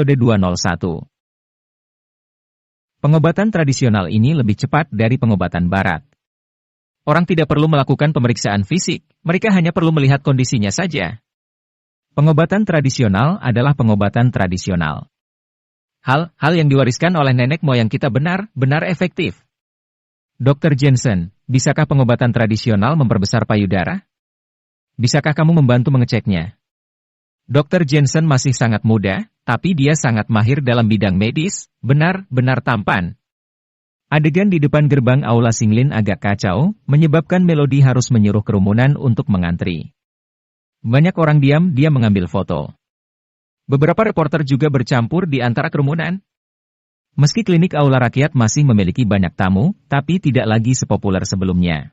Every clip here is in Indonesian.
Episode 201. Pengobatan tradisional ini lebih cepat dari pengobatan barat. Orang tidak perlu melakukan pemeriksaan fisik, mereka hanya perlu melihat kondisinya saja. Pengobatan tradisional adalah pengobatan tradisional. Hal yang diwariskan oleh nenek moyang kita benar-benar efektif. Dr. Jensen, bisakah pengobatan tradisional memperbesar payudara? Bisakah kamu membantu mengeceknya? Dr. Jensen masih sangat muda, tapi dia sangat mahir dalam bidang medis, benar-benar tampan. Adegan di depan gerbang Aula Singlin agak kacau, menyebabkan Melody harus menyuruh kerumunan untuk mengantri. Banyak orang diam-diam mengambil foto. Beberapa reporter juga bercampur di antara kerumunan. Meski klinik Aula Rakyat masih memiliki banyak tamu, tapi tidak lagi sepopuler sebelumnya.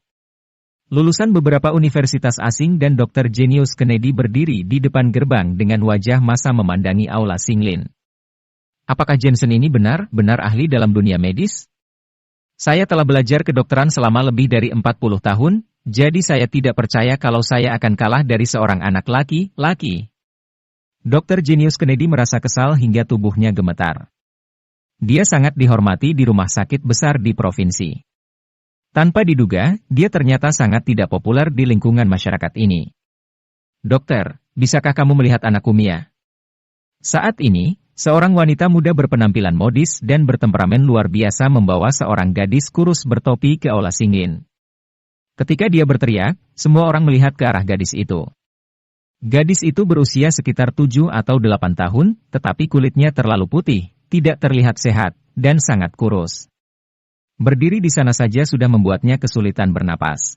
Lulusan beberapa universitas asing dan Dr. Jenius Kennedy berdiri di depan gerbang dengan wajah masa memandangi Aula Singlin. Apakah Jensen ini benar-benar ahli dalam dunia medis? Saya telah belajar kedokteran selama lebih dari 40 tahun, jadi saya tidak percaya kalau saya akan kalah dari seorang anak laki-laki. Dr. Jenius Kennedy merasa kesal hingga tubuhnya gemetar. Dia sangat dihormati di rumah sakit besar di provinsi. Tanpa diduga, dia ternyata sangat tidak populer di lingkungan masyarakat ini. Dokter, bisakah kamu melihat anakku Mia? Saat ini, seorang wanita muda berpenampilan modis dan bertemperamen luar biasa membawa seorang gadis kurus bertopi ke Aula Singlin. Ketika dia berteriak, semua orang melihat ke arah gadis itu. Gadis itu berusia sekitar 7 atau 8 tahun, tetapi kulitnya terlalu putih, tidak terlihat sehat, dan sangat kurus. Berdiri di sana saja sudah membuatnya kesulitan bernapas.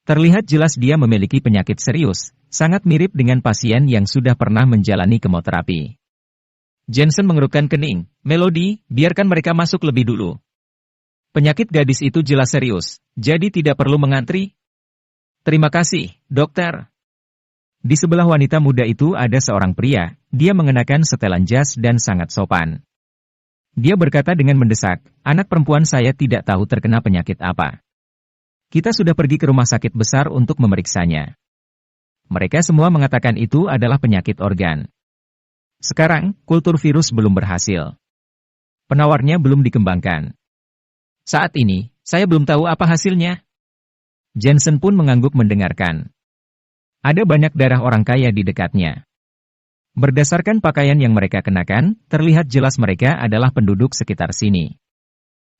Terlihat jelas dia memiliki penyakit serius, sangat mirip dengan pasien yang sudah pernah menjalani kemoterapi. Jensen mengerutkan kening. Melody, biarkan mereka masuk lebih dulu. Penyakit gadis itu jelas serius, jadi tidak perlu mengantri. Terima kasih, dokter. Di sebelah wanita muda itu ada seorang pria, dia mengenakan setelan jas dan sangat sopan. Dia berkata dengan mendesak, anak perempuan saya tidak tahu terkena penyakit apa. Kita sudah pergi ke rumah sakit besar untuk memeriksanya. Mereka semua mengatakan itu adalah penyakit organ. Sekarang, kultur virus belum berhasil. Penawarnya belum dikembangkan. Saat ini, saya belum tahu apa hasilnya. Jensen pun mengangguk mendengarkan. Ada banyak darah orang kaya di dekatnya. Berdasarkan pakaian yang mereka kenakan, terlihat jelas mereka adalah penduduk sekitar sini.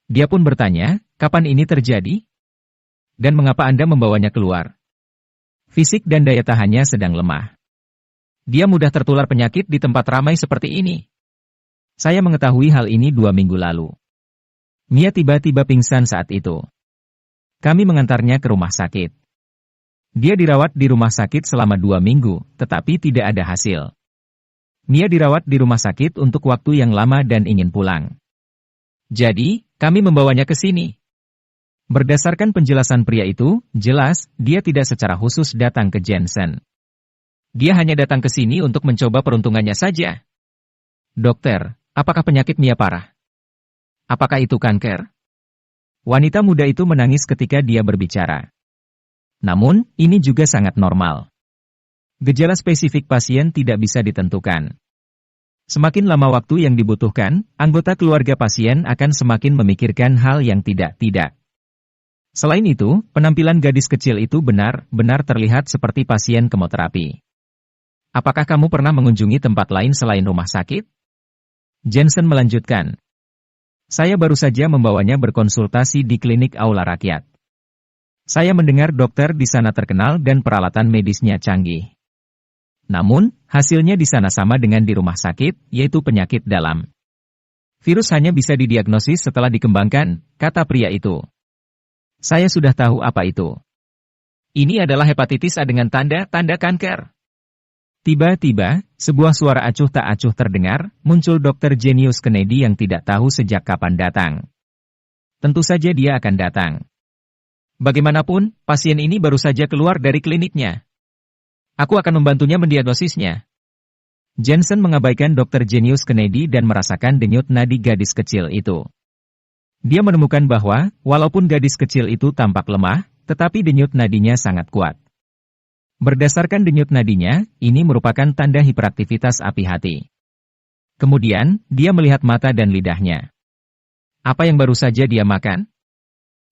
Dia pun bertanya, kapan ini terjadi? Dan mengapa Anda membawanya keluar? Fisik dan daya tahannya sedang lemah. Dia mudah tertular penyakit di tempat ramai seperti ini. Saya mengetahui hal ini 2 minggu lalu. Mia tiba-tiba pingsan saat itu. Kami mengantarnya ke rumah sakit. Dia dirawat di rumah sakit selama 2 minggu, tetapi tidak ada hasil. Mia dirawat di rumah sakit untuk waktu yang lama dan ingin pulang. Jadi, kami membawanya ke sini. Berdasarkan penjelasan pria itu, jelas, dia tidak secara khusus datang ke Jensen. Dia hanya datang ke sini untuk mencoba peruntungannya saja. Dokter, apakah penyakit Mia parah? Apakah itu kanker? Wanita muda itu menangis ketika dia berbicara. Namun, ini juga sangat normal. Gejala spesifik pasien tidak bisa ditentukan. Semakin lama waktu yang dibutuhkan, anggota keluarga pasien akan semakin memikirkan hal yang tidak-tidak. Selain itu, penampilan gadis kecil itu benar-benar terlihat seperti pasien kemoterapi. Apakah kamu pernah mengunjungi tempat lain selain rumah sakit? Jensen melanjutkan. Saya baru saja membawanya berkonsultasi di klinik Aula Rakyat. Saya mendengar dokter di sana terkenal dan peralatan medisnya canggih. Namun, hasilnya di sana sama dengan di rumah sakit, yaitu penyakit dalam. Virus hanya bisa didiagnosis setelah dikembangkan, kata pria itu. Saya sudah tahu apa itu. Ini adalah hepatitis A dengan tanda-tanda kanker. Tiba-tiba, sebuah suara acuh tak acuh terdengar, muncul Dr. Jenius Kennedy yang tidak tahu sejak kapan datang. Tentu saja dia akan datang. Bagaimanapun, pasien ini baru saja keluar dari kliniknya. Aku akan membantunya mendiagnosisnya. Jensen mengabaikan Dr. Jenius Kennedy dan merasakan denyut nadi gadis kecil itu. Dia menemukan bahwa, walaupun gadis kecil itu tampak lemah, tetapi denyut nadinya sangat kuat. Berdasarkan denyut nadinya, ini merupakan tanda hiperaktivitas api hati. Kemudian, dia melihat mata dan lidahnya. Apa yang baru saja dia makan?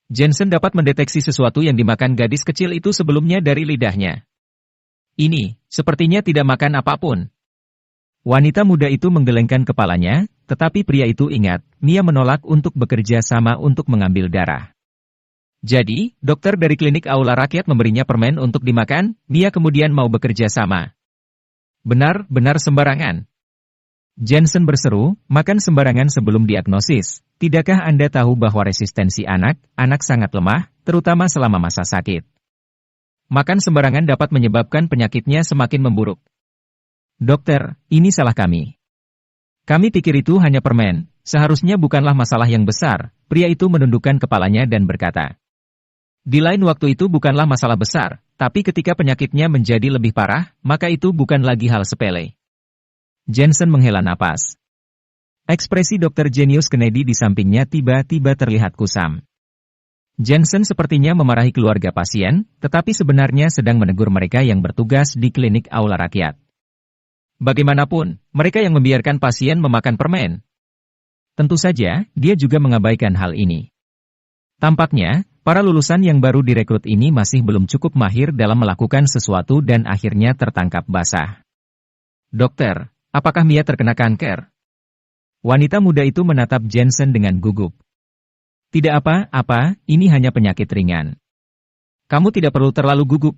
Jensen dapat mendeteksi sesuatu yang dimakan gadis kecil itu sebelumnya dari lidahnya. Ini, sepertinya tidak makan apapun. Wanita muda itu menggelengkan kepalanya, tetapi pria itu ingat, Mia menolak untuk bekerja sama untuk mengambil darah. Jadi, dokter dari klinik Aula Rakyat memberinya permen untuk dimakan, Mia kemudian mau bekerja sama. Benar-benar sembarangan. Jensen berseru, makan sembarangan sebelum diagnosis. Tidakkah Anda tahu bahwa resistensi anak sangat lemah, terutama selama masa sakit? Makan sembarangan dapat menyebabkan penyakitnya semakin memburuk. Dokter, ini salah kami. Kami pikir itu hanya permen, seharusnya bukanlah masalah yang besar. Pria itu menundukkan kepalanya dan berkata. Di lain waktu itu bukanlah masalah besar, tapi ketika penyakitnya menjadi lebih parah, maka itu bukan lagi hal sepele. Jensen menghela napas. Ekspresi Dr. Jenius Kennedy di sampingnya tiba-tiba terlihat kusam. Jensen sepertinya memarahi keluarga pasien, tetapi sebenarnya sedang menegur mereka yang bertugas di klinik Aula Rakyat. Bagaimanapun, mereka yang membiarkan pasien memakan permen. Tentu saja, dia juga mengabaikan hal ini. Tampaknya, para lulusan yang baru direkrut ini masih belum cukup mahir dalam melakukan sesuatu dan akhirnya tertangkap basah. Dokter, apakah Mia terkena kanker? Wanita muda itu menatap Jensen dengan gugup. Tidak apa-apa, ini hanya penyakit ringan. Kamu tidak perlu terlalu gugup.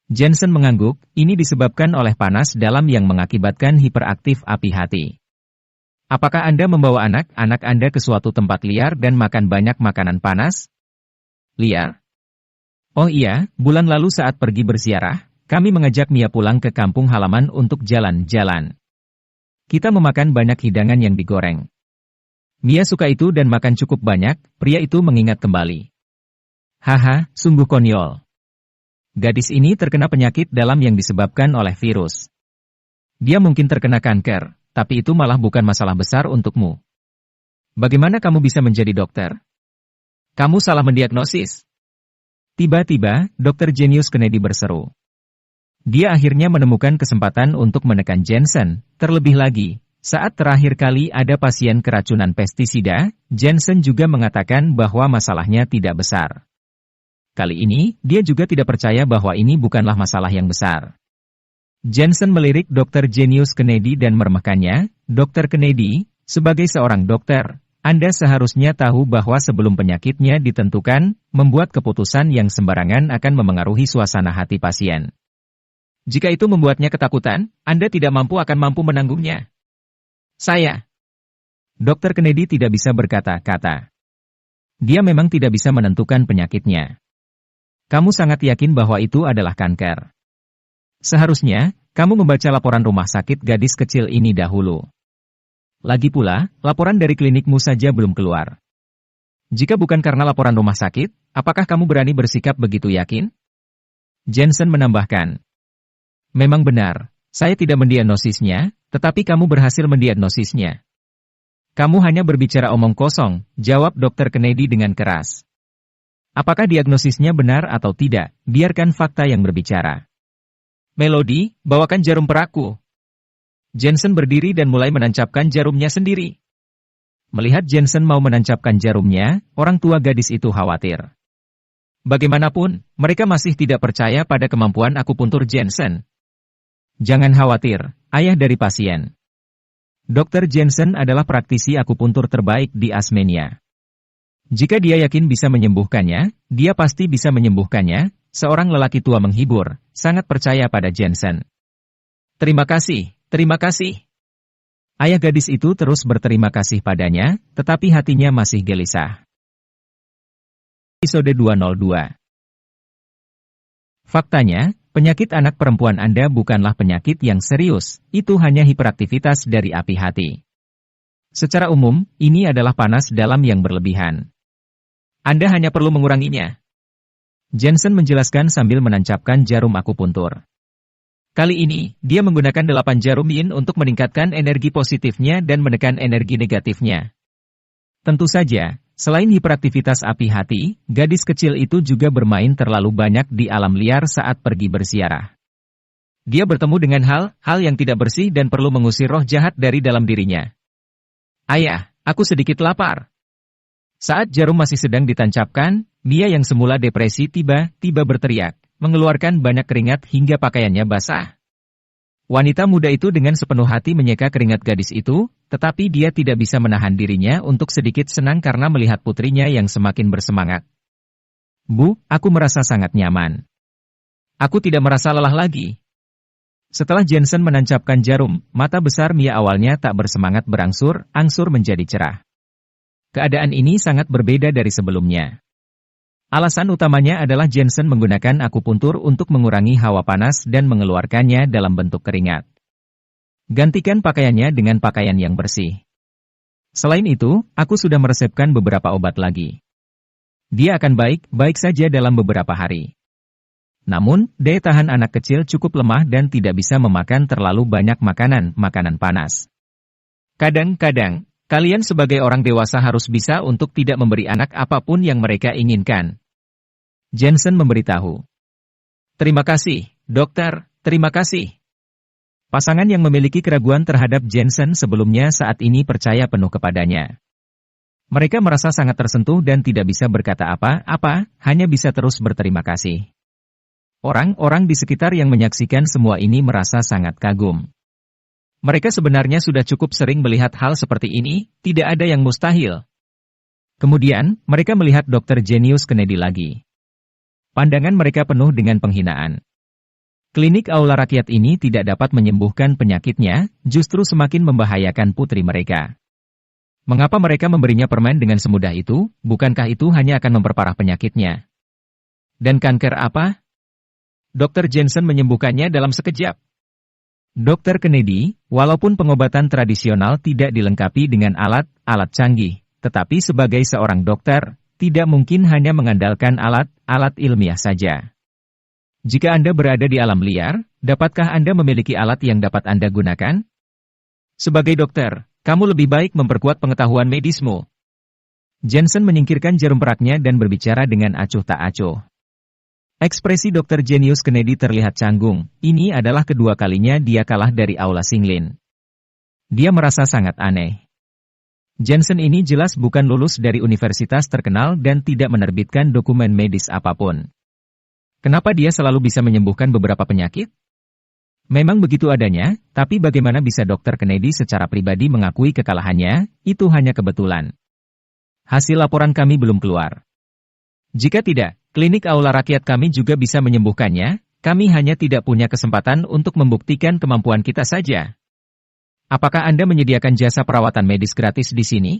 Jensen mengangguk, ini disebabkan oleh panas dalam yang mengakibatkan hiperaktif api hati. Apakah Anda membawa anak-anak Anda ke suatu tempat liar dan makan banyak makanan panas? Liar? Oh iya, bulan lalu saat pergi berziarah, kami mengajak Mia pulang ke kampung halaman untuk jalan-jalan. Kita memakan banyak hidangan yang digoreng. Mia suka itu dan makan cukup banyak, pria itu mengingat kembali. Haha, sungguh konyol. Gadis ini terkena penyakit dalam yang disebabkan oleh virus. Dia mungkin terkena kanker, tapi itu malah bukan masalah besar untukmu. Bagaimana kamu bisa menjadi dokter? Kamu salah mendiagnosis. Tiba-tiba, Dr. Jenius Kennedy berseru. Dia akhirnya menemukan kesempatan untuk menekan Jensen. Terlebih lagi, saat terakhir kali ada pasien keracunan pestisida, Jensen juga mengatakan bahwa masalahnya tidak besar. Kali ini, dia juga tidak percaya bahwa ini bukanlah masalah yang besar. Jensen melirik Dr. Jenius Kennedy dan meremehkannya, Dr. Kennedy, sebagai seorang dokter, Anda seharusnya tahu bahwa sebelum penyakitnya ditentukan, membuat keputusan yang sembarangan akan memengaruhi suasana hati pasien. Jika itu membuatnya ketakutan, Anda tidak akan mampu menanggungnya. Saya. Dr. Kennedy tidak bisa berkata-kata. Dia memang tidak bisa menentukan penyakitnya. Kamu sangat yakin bahwa itu adalah kanker. Seharusnya, kamu membaca laporan rumah sakit gadis kecil ini dahulu. Lagi pula, laporan dari klinikmu saja belum keluar. Jika bukan karena laporan rumah sakit, apakah kamu berani bersikap begitu yakin? Jensen menambahkan. Memang benar, saya tidak mendiagnosisnya, tetapi kamu berhasil mendiagnosisnya. Kamu hanya berbicara omong kosong, jawab Dr. Kennedy dengan keras. Apakah diagnosisnya benar atau tidak, biarkan fakta yang berbicara. Melody, bawakan jarum peraku. Jensen berdiri dan mulai menancapkan jarumnya sendiri. Melihat Jensen mau menancapkan jarumnya, orang tua gadis itu khawatir. Bagaimanapun, mereka masih tidak percaya pada kemampuan akupuntur Jensen. Jangan khawatir, ayah dari pasien. Dr. Jensen adalah praktisi akupuntur terbaik di Asmenia. Jika dia yakin bisa menyembuhkannya, dia pasti bisa menyembuhkannya. Seorang lelaki tua menghibur, sangat percaya pada Jensen. Terima kasih, terima kasih. Ayah gadis itu terus berterima kasih padanya, tetapi hatinya masih gelisah. Episode 202. Faktanya, penyakit anak perempuan Anda bukanlah penyakit yang serius, itu hanya hiperaktivitas dari api hati. Secara umum, ini adalah panas dalam yang berlebihan. Anda hanya perlu menguranginya. Jensen menjelaskan sambil menancapkan jarum akupuntur. Kali ini, dia menggunakan 8 jarum yin untuk meningkatkan energi positifnya dan menekan energi negatifnya. Tentu saja, selain hiperaktivitas api hati, gadis kecil itu juga bermain terlalu banyak di alam liar saat pergi berziarah. Dia bertemu dengan hal yang tidak bersih dan perlu mengusir roh jahat dari dalam dirinya. Ayah, aku sedikit lapar. Saat jarum masih sedang ditancapkan, Mia yang semula depresi tiba-tiba berteriak, mengeluarkan banyak keringat hingga pakaiannya basah. Wanita muda itu dengan sepenuh hati menyeka keringat gadis itu, tetapi dia tidak bisa menahan dirinya untuk sedikit senang karena melihat putrinya yang semakin bersemangat. Bu, aku merasa sangat nyaman. Aku tidak merasa lelah lagi. Setelah Jensen menancapkan jarum, mata besar Mia awalnya tak bersemangat berangsur-angsur menjadi cerah. Keadaan ini sangat berbeda dari sebelumnya. Alasan utamanya adalah Jensen menggunakan akupuntur untuk mengurangi hawa panas dan mengeluarkannya dalam bentuk keringat. Gantikan pakaiannya dengan pakaian yang bersih. Selain itu, aku sudah meresepkan beberapa obat lagi. Dia akan baik-baik saja dalam beberapa hari. Namun, daya tahan anak kecil cukup lemah dan tidak bisa memakan terlalu banyak makanan panas. Kadang-kadang, kalian sebagai orang dewasa harus bisa untuk tidak memberi anak apapun yang mereka inginkan. Jensen memberitahu. Terima kasih, dokter, terima kasih. Pasangan yang memiliki keraguan terhadap Jensen sebelumnya saat ini percaya penuh kepadanya. Mereka merasa sangat tersentuh dan tidak bisa berkata apa-apa, hanya bisa terus berterima kasih. Orang-orang di sekitar yang menyaksikan semua ini merasa sangat kagum. Mereka sebenarnya sudah cukup sering melihat hal seperti ini, tidak ada yang mustahil. Kemudian, mereka melihat Dr. Jenius Kennedy lagi. Pandangan mereka penuh dengan penghinaan. Klinik aula rakyat ini tidak dapat menyembuhkan penyakitnya, justru semakin membahayakan putri mereka. Mengapa mereka memberinya permen dengan semudah itu? Bukankah itu hanya akan memperparah penyakitnya? Dan kanker apa? Dr. Jensen menyembuhkannya dalam sekejap. Dr. Kennedy, walaupun pengobatan tradisional tidak dilengkapi dengan alat-alat canggih, tetapi sebagai seorang dokter, tidak mungkin hanya mengandalkan alat-alat ilmiah saja. Jika Anda berada di alam liar, dapatkah Anda memiliki alat yang dapat Anda gunakan? Sebagai dokter, kamu lebih baik memperkuat pengetahuan medismu. Jensen menyingkirkan jarum peraknya dan berbicara dengan acuh tak acuh. Ekspresi Dr. Jenius Kennedy terlihat canggung, ini adalah kedua kalinya dia kalah dari aula Singlin. Dia merasa sangat aneh. Jensen ini jelas bukan lulus dari universitas terkenal dan tidak menerbitkan dokumen medis apapun. Kenapa dia selalu bisa menyembuhkan beberapa penyakit? Memang begitu adanya, tapi bagaimana bisa Dr. Kennedy secara pribadi mengakui kekalahannya, itu hanya kebetulan. Hasil laporan kami belum keluar. Jika tidak, klinik aula rakyat kami juga bisa menyembuhkannya, kami hanya tidak punya kesempatan untuk membuktikan kemampuan kita saja. Apakah Anda menyediakan jasa perawatan medis gratis di sini?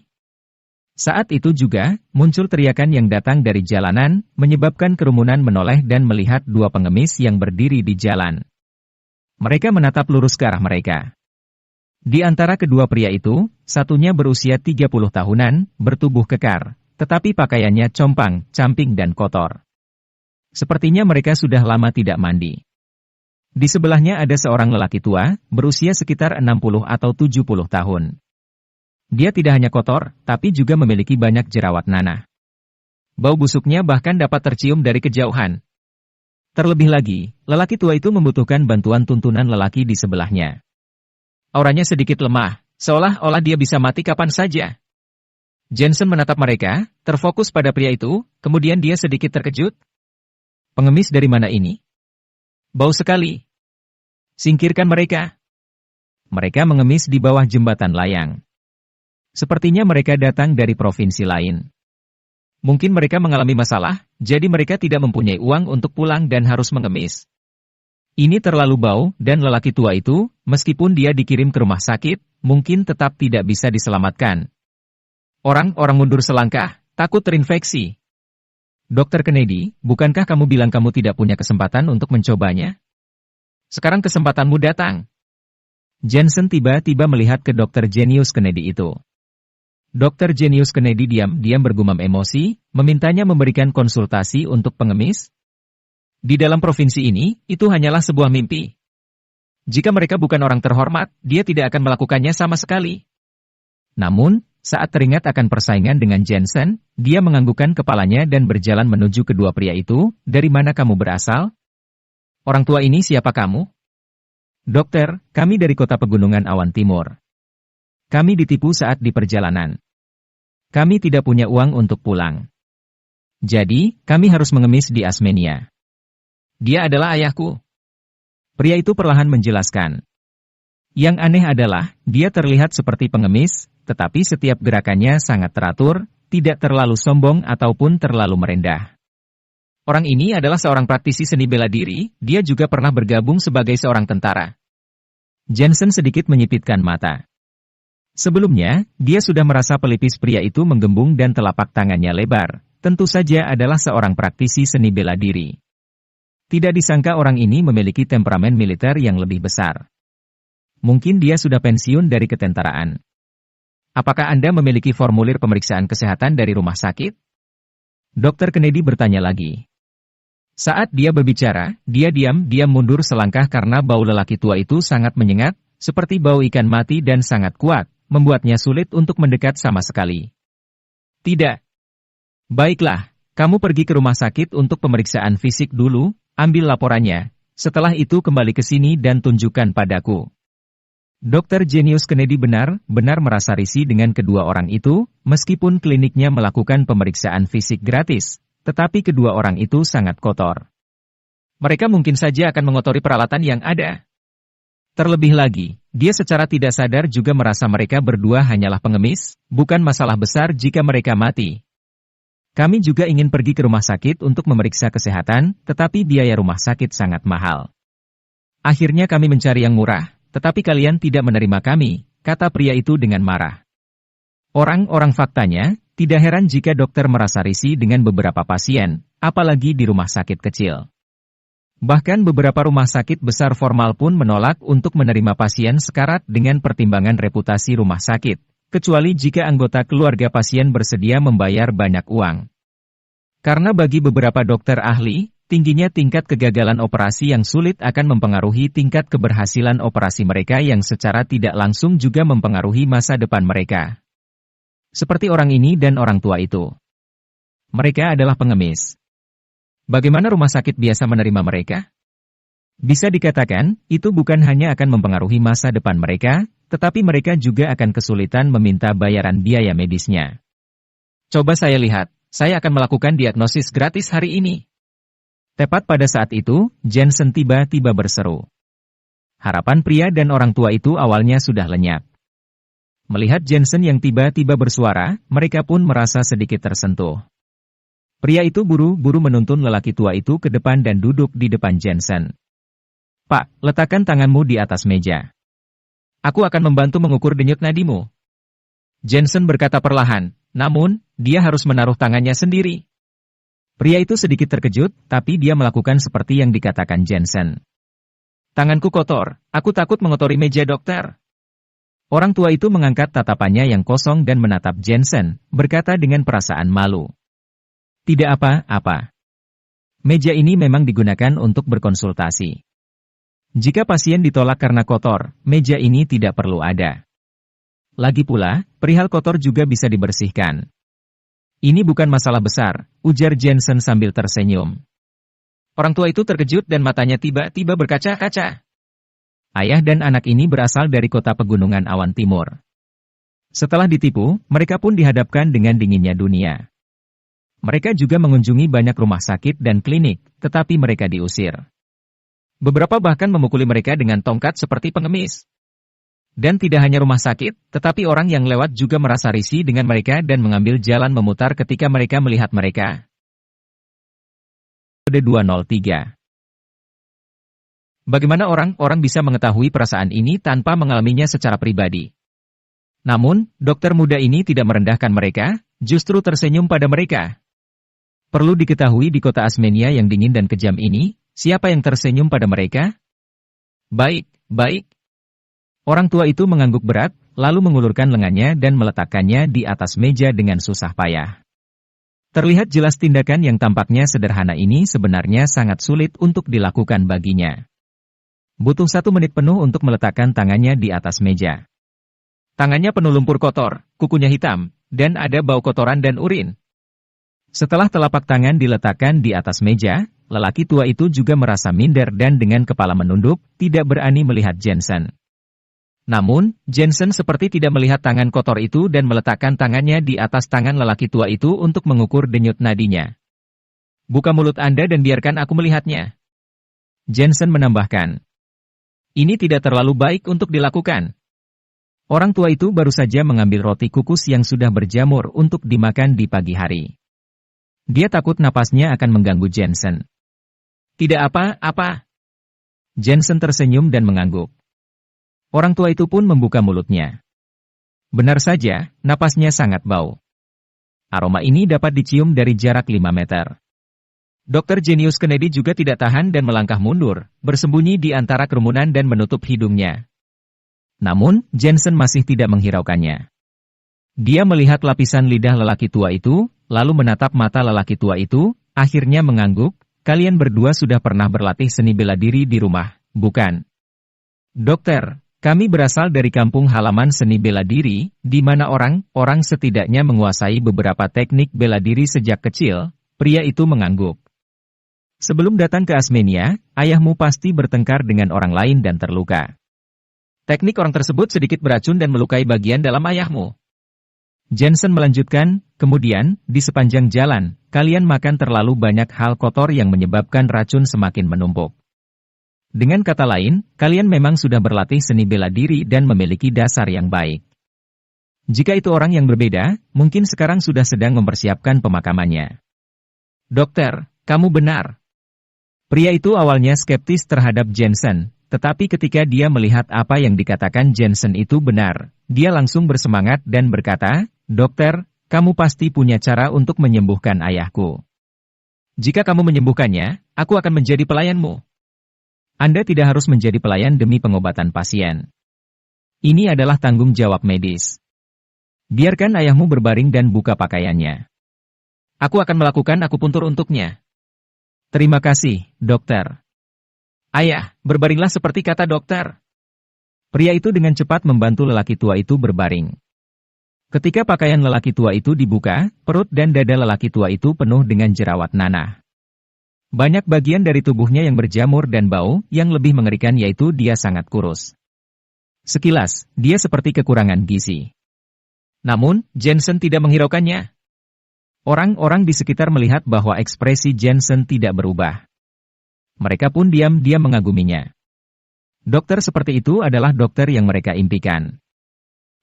Saat itu juga, muncul teriakan yang datang dari jalanan, menyebabkan kerumunan menoleh dan melihat dua pengemis yang berdiri di jalan. Mereka menatap lurus ke arah mereka. Di antara kedua pria itu, satunya berusia 30 tahunan, bertubuh kekar. Tetapi pakaiannya compang-camping dan kotor. Sepertinya mereka sudah lama tidak mandi. Di sebelahnya ada seorang lelaki tua, berusia sekitar 60 atau 70 tahun. Dia tidak hanya kotor, tapi juga memiliki banyak jerawat nanah. Bau busuknya bahkan dapat tercium dari kejauhan. Terlebih lagi, lelaki tua itu membutuhkan bantuan tuntunan lelaki di sebelahnya. Auranya sedikit lemah, seolah-olah dia bisa mati kapan saja. Jensen menatap mereka, terfokus pada pria itu, kemudian dia sedikit terkejut. Pengemis dari mana ini? Bau sekali. Singkirkan mereka. Mereka mengemis di bawah jembatan layang. Sepertinya mereka datang dari provinsi lain. Mungkin mereka mengalami masalah, jadi mereka tidak mempunyai uang untuk pulang dan harus mengemis. Ini terlalu bau, dan lelaki tua itu, meskipun dia dikirim ke rumah sakit, mungkin tetap tidak bisa diselamatkan. Orang-orang mundur selangkah, takut terinfeksi. Dr. Kennedy, bukankah kamu bilang kamu tidak punya kesempatan untuk mencobanya? Sekarang kesempatanmu datang. Jensen tiba-tiba melihat ke Dr. Jenius Kennedy itu. Dr. Jenius Kennedy diam-diam bergumam emosi, memintanya memberikan konsultasi untuk pengemis. Di dalam provinsi ini, itu hanyalah sebuah mimpi. Jika mereka bukan orang terhormat, dia tidak akan melakukannya sama sekali. Namun, saat teringat akan persaingan dengan Jensen, dia menganggukkan kepalanya dan berjalan menuju kedua pria itu. Dari mana kamu berasal? Orang tua ini siapa kamu? Dokter, kami dari kota Pegunungan Awan Timur. Kami ditipu saat di perjalanan. Kami tidak punya uang untuk pulang. Jadi, kami harus mengemis di Asmenia. Dia adalah ayahku. Pria itu perlahan menjelaskan. Yang aneh adalah, dia terlihat seperti pengemis, tetapi setiap gerakannya sangat teratur, tidak terlalu sombong ataupun terlalu merendah. Orang ini adalah seorang praktisi seni bela diri, dia juga pernah bergabung sebagai seorang tentara. Jensen sedikit menyipitkan mata. Sebelumnya, dia sudah merasa pelipis pria itu menggembung dan telapak tangannya lebar. Tentu saja adalah seorang praktisi seni bela diri. Tidak disangka orang ini memiliki temperamen militer yang lebih besar. Mungkin dia sudah pensiun dari ketentaraan. Apakah Anda memiliki formulir pemeriksaan kesehatan dari rumah sakit? Dr. Kennedy bertanya lagi. Saat dia berbicara, dia diam-diam mundur selangkah karena bau lelaki tua itu sangat menyengat, seperti bau ikan mati dan sangat kuat, membuatnya sulit untuk mendekat sama sekali. Tidak. Baiklah, kamu pergi ke rumah sakit untuk pemeriksaan fisik dulu, ambil laporannya, setelah itu kembali ke sini dan tunjukkan padaku. Dr. Jenius Kennedy benar-benar merasa risih dengan kedua orang itu, meskipun kliniknya melakukan pemeriksaan fisik gratis, tetapi kedua orang itu sangat kotor. Mereka mungkin saja akan mengotori peralatan yang ada. Terlebih lagi, dia secara tidak sadar juga merasa mereka berdua hanyalah pengemis, bukan masalah besar jika mereka mati. Kami juga ingin pergi ke rumah sakit untuk memeriksa kesehatan, tetapi biaya rumah sakit sangat mahal. Akhirnya kami mencari yang murah, tetapi kalian tidak menerima kami, kata pria itu dengan marah. Orang-orang faktanya, tidak heran jika dokter merasa risih dengan beberapa pasien, apalagi di rumah sakit kecil. Bahkan beberapa rumah sakit besar formal pun menolak untuk menerima pasien sekarat dengan pertimbangan reputasi rumah sakit, kecuali jika anggota keluarga pasien bersedia membayar banyak uang. Karena bagi beberapa dokter ahli, tingginya tingkat kegagalan operasi yang sulit akan mempengaruhi tingkat keberhasilan operasi mereka yang secara tidak langsung juga mempengaruhi masa depan mereka. Seperti orang ini dan orang tua itu. Mereka adalah pengemis. Bagaimana rumah sakit biasa menerima mereka? Bisa dikatakan, itu bukan hanya akan mempengaruhi masa depan mereka, tetapi mereka juga akan kesulitan meminta bayaran biaya medisnya. Coba saya lihat, saya akan melakukan diagnosis gratis hari ini. Tepat pada saat itu, Jensen tiba-tiba berseru. Harapan pria dan orang tua itu awalnya sudah lenyap. Melihat Jensen yang tiba-tiba bersuara, mereka pun merasa sedikit tersentuh. Pria itu buru-buru menuntun lelaki tua itu ke depan dan duduk di depan Jensen. Pak, letakkan tanganmu di atas meja. Aku akan membantu mengukur denyut nadimu. Jensen berkata perlahan, namun, dia harus menaruh tangannya sendiri. Pria itu sedikit terkejut, tapi dia melakukan seperti yang dikatakan Jensen. Tanganku kotor, aku takut mengotori meja dokter. Orang tua itu mengangkat tatapannya yang kosong dan menatap Jensen, berkata dengan perasaan malu. Tidak apa-apa. Meja ini memang digunakan untuk berkonsultasi. Jika pasien ditolak karena kotor, meja ini tidak perlu ada. Lagi pula, perihal kotor juga bisa dibersihkan. Ini bukan masalah besar, ujar Jensen sambil tersenyum. Orang tua itu terkejut dan matanya tiba-tiba berkaca-kaca. Ayah dan anak ini berasal dari kota Pegunungan Awan Timur. Setelah ditipu, mereka pun dihadapkan dengan dinginnya dunia. Mereka juga mengunjungi banyak rumah sakit dan klinik, tetapi mereka diusir. Beberapa bahkan memukuli mereka dengan tongkat seperti pengemis. Dan tidak hanya rumah sakit, tetapi orang yang lewat juga merasa risih dengan mereka dan mengambil jalan memutar ketika mereka melihat mereka. Episode 203. Bagaimana orang-orang bisa mengetahui perasaan ini tanpa mengalaminya secara pribadi? Namun, dokter muda ini tidak merendahkan mereka, justru tersenyum pada mereka. Perlu diketahui di kota Asmenia yang dingin dan kejam ini, siapa yang tersenyum pada mereka? Baik, baik. Orang tua itu mengangguk berat, lalu mengulurkan lengannya dan meletakkannya di atas meja dengan susah payah. Terlihat jelas tindakan yang tampaknya sederhana ini sebenarnya sangat sulit untuk dilakukan baginya. Butuh 1 menit penuh untuk meletakkan tangannya di atas meja. Tangannya penuh lumpur kotor, kukunya hitam, dan ada bau kotoran dan urin. Setelah telapak tangan diletakkan di atas meja, lelaki tua itu juga merasa minder dan dengan kepala menunduk, tidak berani melihat Jensen. Namun, Jensen seperti tidak melihat tangan kotor itu dan meletakkan tangannya di atas tangan lelaki tua itu untuk mengukur denyut nadinya. "Buka mulut Anda dan biarkan aku melihatnya," Jensen menambahkan. "Ini tidak terlalu baik untuk dilakukan." Orang tua itu baru saja mengambil roti kukus yang sudah berjamur untuk dimakan di pagi hari. Dia takut napasnya akan mengganggu Jensen. "Tidak apa-apa." Jensen tersenyum dan mengangguk. Orang tua itu pun membuka mulutnya. Benar saja, napasnya sangat bau. Aroma ini dapat dicium dari jarak 5 meter. Dr. Jenius Kennedy juga tidak tahan dan melangkah mundur, bersembunyi di antara kerumunan dan menutup hidungnya. Namun, Jensen masih tidak menghiraukannya. Dia melihat lapisan lidah lelaki tua itu, lalu menatap mata lelaki tua itu, akhirnya mengangguk. "Kalian berdua sudah pernah berlatih seni bela diri di rumah, bukan?" "Dokter, kami berasal dari kampung halaman seni bela diri, di mana orang setidaknya menguasai beberapa teknik bela diri sejak kecil," pria itu mengangguk. "Sebelum datang ke Asmenia, ayahmu pasti bertengkar dengan orang lain dan terluka. Teknik orang tersebut sedikit beracun dan melukai bagian dalam ayahmu." Jensen melanjutkan, "Kemudian, di sepanjang jalan, kalian makan terlalu banyak hal kotor yang menyebabkan racun semakin menumpuk. Dengan kata lain, kalian memang sudah berlatih seni bela diri dan memiliki dasar yang baik. Jika itu orang yang berbeda, mungkin sekarang sudah sedang mempersiapkan pemakamannya." "Dokter, kamu benar." Pria itu awalnya skeptis terhadap Jensen, tetapi ketika dia melihat apa yang dikatakan Jensen itu benar, dia langsung bersemangat dan berkata, "Dokter, kamu pasti punya cara untuk menyembuhkan ayahku. Jika kamu menyembuhkannya, aku akan menjadi pelayanmu. Anda tidak harus menjadi pelayan demi pengobatan pasien. Ini adalah tanggung jawab medis. Biarkan ayahmu berbaring dan buka pakaiannya. Aku akan melakukan akupuntur untuknya." "Terima kasih, dokter." "Ayah, berbaringlah seperti kata dokter." Pria itu dengan cepat membantu lelaki tua itu berbaring. Ketika pakaian lelaki tua itu dibuka, perut dan dada lelaki tua itu penuh dengan jerawat nanah. Banyak bagian dari tubuhnya yang berjamur dan bau, yang lebih mengerikan yaitu dia sangat kurus. Sekilas, dia seperti kekurangan gizi. Namun, Jensen tidak menghiraukannya. Orang-orang di sekitar melihat bahwa ekspresi Jensen tidak berubah. Mereka pun diam-diam mengaguminya. Dokter seperti itu adalah dokter yang mereka impikan.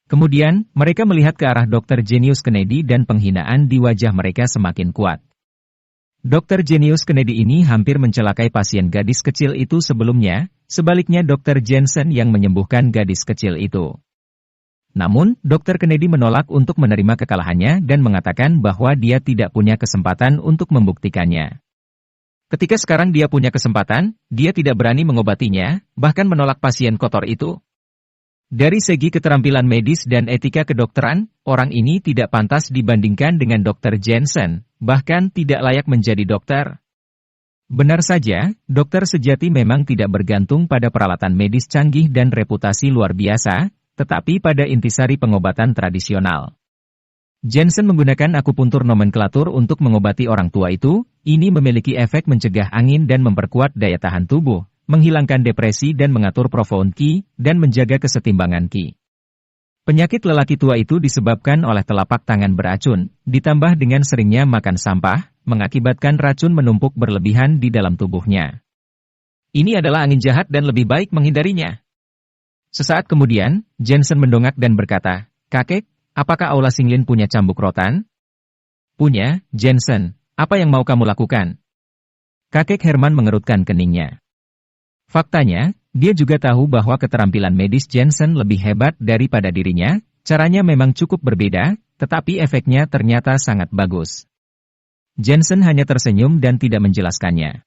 Kemudian, mereka melihat ke arah Dr. Jenius Kennedy dan penghinaan di wajah mereka semakin kuat. Dr. Jenius Kennedy ini hampir mencelakai pasien gadis kecil itu sebelumnya, sebaliknya Dr. Jensen yang menyembuhkan gadis kecil itu. Namun, Dr. Kennedy menolak untuk menerima kekalahannya dan mengatakan bahwa dia tidak punya kesempatan untuk membuktikannya. Ketika sekarang dia punya kesempatan, dia tidak berani mengobatinya, bahkan menolak pasien kotor itu. Dari segi keterampilan medis dan etika kedokteran, orang ini tidak pantas dibandingkan dengan Dr. Jensen, bahkan tidak layak menjadi dokter. Benar saja, dokter sejati memang tidak bergantung pada peralatan medis canggih dan reputasi luar biasa, tetapi pada intisari pengobatan tradisional. Jensen menggunakan akupuntur nomenklatur untuk mengobati orang tua itu. Ini memiliki efek mencegah angin dan memperkuat daya tahan tubuh, menghilangkan depresi dan mengatur profound qi, dan menjaga kesetimbangan qi. Penyakit lelaki tua itu disebabkan oleh telapak tangan beracun, ditambah dengan seringnya makan sampah, mengakibatkan racun menumpuk berlebihan di dalam tubuhnya. Ini adalah angin jahat dan lebih baik menghindarinya. Sesaat kemudian, Jensen mendongak dan berkata, "Kakek, apakah Aula Singlin punya cambuk rotan?" "Punya, Jensen. Apa yang mau kamu lakukan?" Kakek Herman mengerutkan keningnya. Faktanya, dia juga tahu bahwa keterampilan medis Jensen lebih hebat daripada dirinya, caranya memang cukup berbeda, tetapi efeknya ternyata sangat bagus. Jensen hanya tersenyum dan tidak menjelaskannya.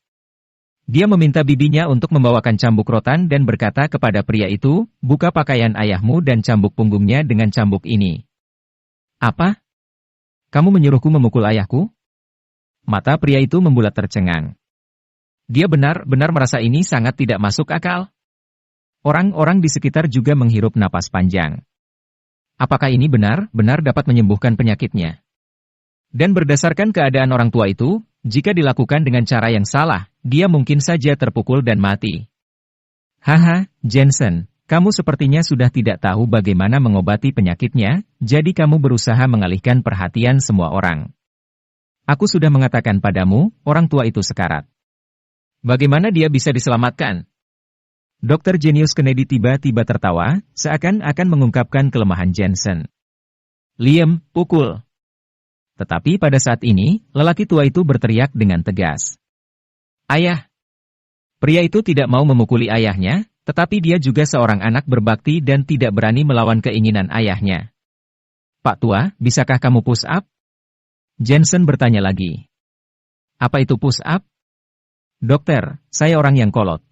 Dia meminta bibinya untuk membawakan cambuk rotan dan berkata kepada pria itu, "Buka pakaian ayahmu dan cambuk punggungnya dengan cambuk ini." "Apa? Kamu menyuruhku memukul ayahku?" Mata pria itu membulat tercengang. Dia benar-benar merasa ini sangat tidak masuk akal. Orang-orang di sekitar juga menghirup napas panjang. Apakah ini benar-benar dapat menyembuhkan penyakitnya? Dan berdasarkan keadaan orang tua itu, jika dilakukan dengan cara yang salah, dia mungkin saja terpukul dan mati. Haha, Jensen, kamu sepertinya sudah tidak tahu bagaimana mengobati penyakitnya, jadi kamu berusaha mengalihkan perhatian semua orang. Aku sudah mengatakan padamu, orang tua itu sekarat. Bagaimana dia bisa diselamatkan? Dr. Jenius Kennedy tiba-tiba tertawa, seakan-akan mengungkapkan kelemahan Jensen. Liam, pukul. Tetapi pada saat ini, lelaki tua itu berteriak dengan tegas. Ayah! Pria itu tidak mau memukuli ayahnya, tetapi dia juga seorang anak berbakti dan tidak berani melawan keinginan ayahnya. Pak tua, bisakah kamu push up? Jensen bertanya lagi. Apa itu push up? Dokter, saya orang yang kolot.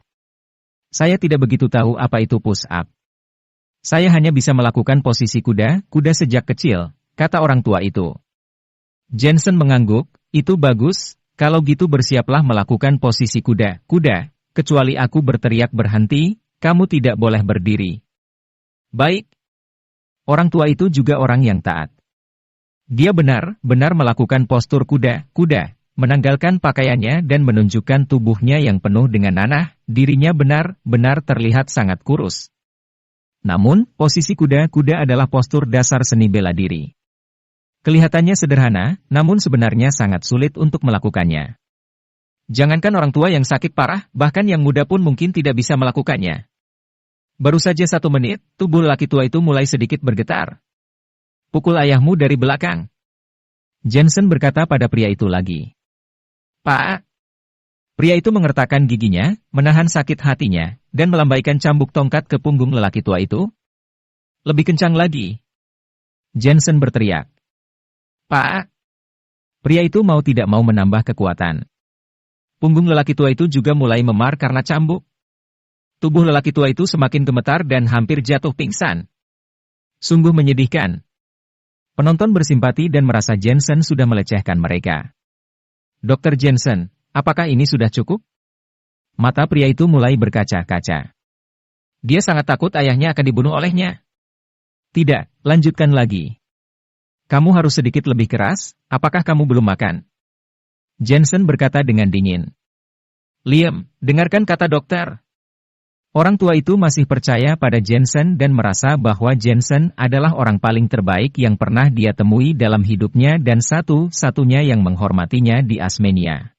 Saya tidak begitu tahu apa itu push up. Saya hanya bisa melakukan posisi kuda sejak kecil, kata orang tua itu. Jensen mengangguk, itu bagus, kalau gitu bersiaplah melakukan posisi kuda, kecuali aku berteriak berhenti, kamu tidak boleh berdiri. Baik. Orang tua itu juga orang yang taat. Dia benar-benar melakukan postur kuda, menanggalkan pakaiannya dan menunjukkan tubuhnya yang penuh dengan nanah, dirinya benar-benar terlihat sangat kurus. Namun, posisi kuda adalah postur dasar seni bela diri. Kelihatannya sederhana, namun sebenarnya sangat sulit untuk melakukannya. Jangankan orang tua yang sakit parah, bahkan yang muda pun mungkin tidak bisa melakukannya. Baru saja 1 menit, tubuh lelaki tua itu mulai sedikit bergetar. Pukul ayahmu dari belakang. Jensen berkata pada pria itu lagi. Pak. Pria itu mengertakkan giginya, menahan sakit hatinya, dan melambaikan cambuk tongkat ke punggung lelaki tua itu. Lebih kencang lagi. Jensen berteriak. Pak. Pria itu mau tidak mau menambah kekuatan. Punggung lelaki tua itu juga mulai memar karena cambuk. Tubuh lelaki tua itu semakin gemetar dan hampir jatuh pingsan. Sungguh menyedihkan. Penonton bersimpati dan merasa Jensen sudah melecehkan mereka. Dr. Jensen, apakah ini sudah cukup? Mata pria itu mulai berkaca-kaca. Dia sangat takut ayahnya akan dibunuh olehnya. Tidak, lanjutkan lagi. Kamu harus sedikit lebih keras, apakah kamu belum makan? Jensen berkata dengan dingin. Liam, dengarkan kata dokter. Orang tua itu masih percaya pada Jensen dan merasa bahwa Jensen adalah orang paling terbaik yang pernah dia temui dalam hidupnya dan satu-satunya yang menghormatinya di Asmenia.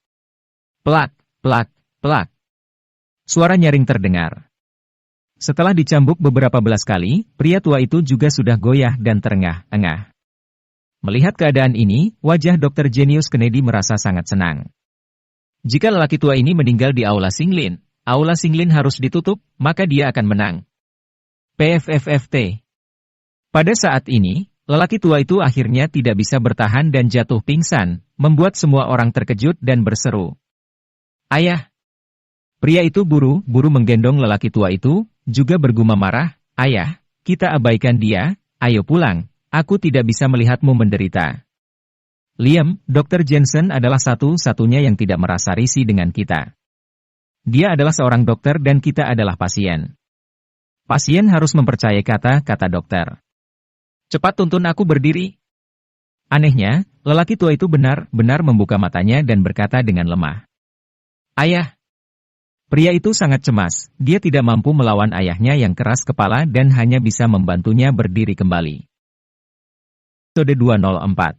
Plak, plak, plak. Suara nyaring terdengar. Setelah dicambuk beberapa belas kali, pria tua itu juga sudah goyah dan terengah-engah. Melihat keadaan ini, wajah Dr. Jenius Kennedy merasa sangat senang. Jika lelaki tua ini meninggal di Aula Singlin harus ditutup, maka dia akan menang. PFFFT. Pada saat ini, lelaki tua itu akhirnya tidak bisa bertahan dan jatuh pingsan, membuat semua orang terkejut dan berseru. Ayah! Pria itu buru-buru menggendong lelaki tua itu, juga bergumam marah, Ayah, kita abaikan dia, ayo pulang, aku tidak bisa melihatmu menderita. Liam, Dr. Jensen adalah satu-satunya yang tidak merasa risih dengan kita. Dia adalah seorang dokter dan kita adalah pasien. Pasien harus mempercayai kata-kata dokter. Cepat tuntun aku berdiri. Anehnya, lelaki tua itu benar-benar membuka matanya dan berkata dengan lemah. Ayah. Pria itu sangat cemas, dia tidak mampu melawan ayahnya yang keras kepala dan hanya bisa membantunya berdiri kembali. Episode 204.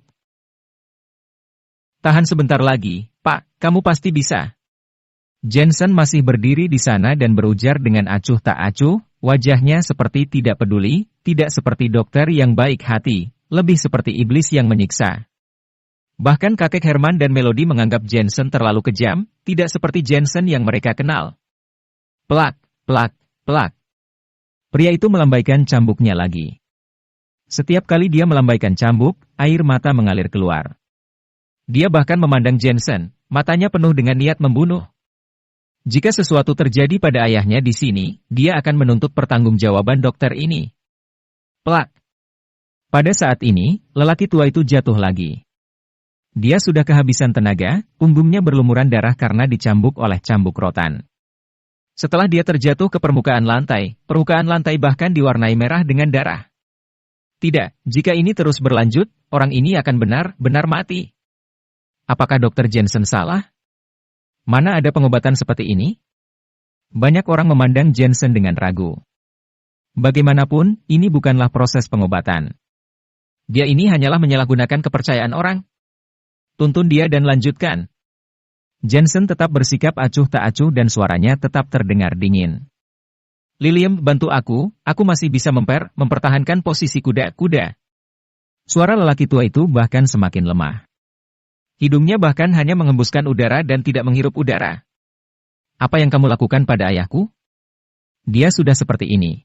Tahan sebentar lagi, Pak, kamu pasti bisa. Jensen masih berdiri di sana dan berujar dengan acuh tak acuh, wajahnya seperti tidak peduli, tidak seperti dokter yang baik hati, lebih seperti iblis yang menyiksa. Bahkan kakek Herman dan Melody menganggap Jensen terlalu kejam, tidak seperti Jensen yang mereka kenal. Plak, plak, plak. Pria itu melambaikan cambuknya lagi. Setiap kali dia melambaikan cambuk, air mata mengalir keluar. Dia bahkan memandang Jensen, matanya penuh dengan niat membunuh. Jika sesuatu terjadi pada ayahnya di sini, dia akan menuntut pertanggungjawaban dokter ini. Plak. Pada saat ini, lelaki tua itu jatuh lagi. Dia sudah kehabisan tenaga, punggungnya berlumuran darah karena dicambuk oleh cambuk rotan. Setelah dia terjatuh ke permukaan lantai bahkan diwarnai merah dengan darah. Tidak, jika ini terus berlanjut, orang ini akan benar-benar mati. Apakah Dr. Jensen salah? Mana ada pengobatan seperti ini? Banyak orang memandang Jensen dengan ragu. Bagaimanapun, ini bukanlah proses pengobatan. Dia ini hanyalah menyalahgunakan kepercayaan orang. Tuntun dia dan lanjutkan. Jensen tetap bersikap acuh tak acuh dan suaranya tetap terdengar dingin. Lilium, bantu aku masih bisa mempertahankan posisi kuda-kuda. Suara lelaki tua itu bahkan semakin lemah. Hidungnya bahkan hanya mengembuskan udara dan tidak menghirup udara. Apa yang kamu lakukan pada ayahku? Dia sudah seperti ini.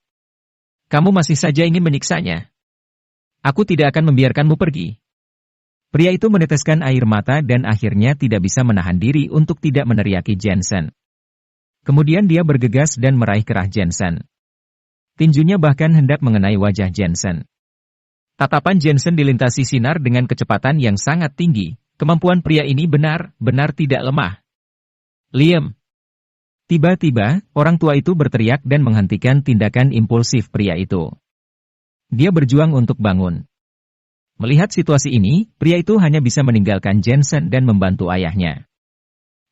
Kamu masih saja ingin menyiksanya. Aku tidak akan membiarkanmu pergi. Pria itu meneteskan air mata dan akhirnya tidak bisa menahan diri untuk tidak meneriaki Jensen. Kemudian dia bergegas dan meraih kerah Jensen. Tinjunya bahkan hendak mengenai wajah Jensen. Tatapan Jensen dilintasi sinar dengan kecepatan yang sangat tinggi. Kemampuan pria ini benar-benar tidak lemah. Liam. Tiba-tiba, orang tua itu berteriak dan menghentikan tindakan impulsif pria itu. Dia berjuang untuk bangun. Melihat situasi ini, pria itu hanya bisa meninggalkan Jensen dan membantu ayahnya.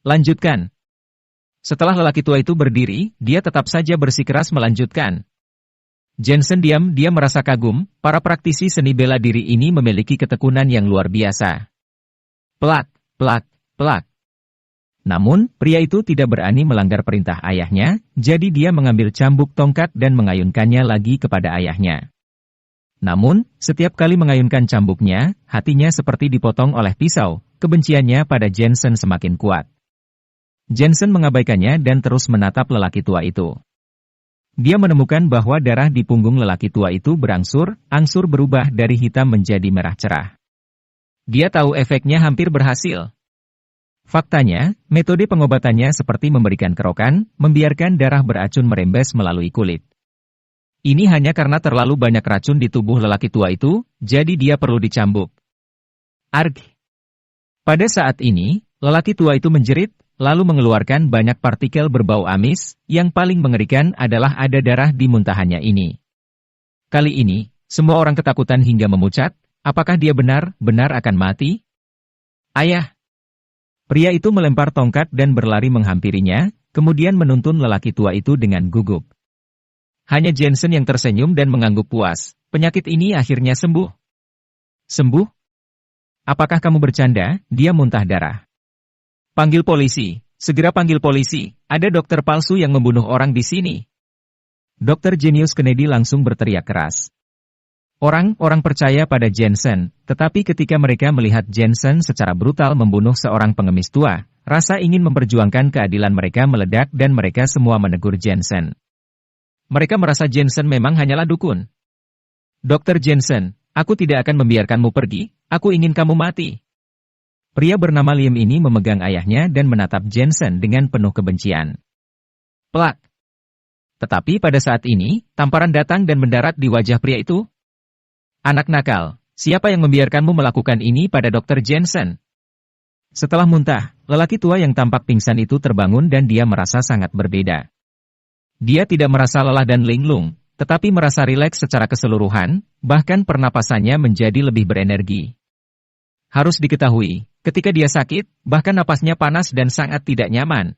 Lanjutkan. Setelah lelaki tua itu berdiri, dia tetap saja bersikeras melanjutkan. Jensen diam, dia merasa kagum, para praktisi seni bela diri ini memiliki ketekunan yang luar biasa. Plak, plak, plak. Namun, pria itu tidak berani melanggar perintah ayahnya, jadi dia mengambil cambuk tongkat dan mengayunkannya lagi kepada ayahnya. Namun, setiap kali mengayunkan cambuknya, hatinya seperti dipotong oleh pisau, kebenciannya pada Jensen semakin kuat. Jensen mengabaikannya dan terus menatap lelaki tua itu. Dia menemukan bahwa darah di punggung lelaki tua itu berangsur-angsur berubah dari hitam menjadi merah cerah. Dia tahu efeknya hampir berhasil. Faktanya, metode pengobatannya seperti memberikan kerokan, membiarkan darah beracun merembes melalui kulit. Ini hanya karena terlalu banyak racun di tubuh lelaki tua itu, jadi dia perlu dicambuk. Arg. Pada saat ini, lelaki tua itu menjerit, lalu mengeluarkan banyak partikel berbau amis, yang paling mengerikan adalah ada darah di muntahannya ini. Kali ini, semua orang ketakutan hingga memucat, apakah dia benar-benar akan mati? Ayah! Pria itu melempar tongkat dan berlari menghampirinya, kemudian menuntun lelaki tua itu dengan gugup. Hanya Jensen yang tersenyum dan mengangguk puas. Penyakit ini akhirnya sembuh. Sembuh? Apakah kamu bercanda? Dia muntah darah. Panggil polisi. Segera panggil polisi. Ada dokter palsu yang membunuh orang di sini. Dr. Genius Kennedy langsung berteriak keras. Orang-orang percaya pada Jensen, tetapi ketika mereka melihat Jensen secara brutal membunuh seorang pengemis tua, rasa ingin memperjuangkan keadilan mereka meledak dan mereka semua menegur Jensen. Mereka merasa Jensen memang hanyalah dukun. Dr. Jensen, aku tidak akan membiarkanmu pergi, aku ingin kamu mati. Pria bernama Liam ini memegang ayahnya dan menatap Jensen dengan penuh kebencian. Plak. Tetapi pada saat ini, tamparan datang dan mendarat di wajah pria itu. Anak nakal, siapa yang membiarkanmu melakukan ini pada Dr. Jensen? Setelah muntah, lelaki tua yang tampak pingsan itu terbangun dan dia merasa sangat berbeda. Dia tidak merasa lelah dan linglung, tetapi merasa rileks secara keseluruhan, bahkan pernapasannya menjadi lebih berenergi. Harus diketahui, ketika dia sakit, bahkan napasnya panas dan sangat tidak nyaman.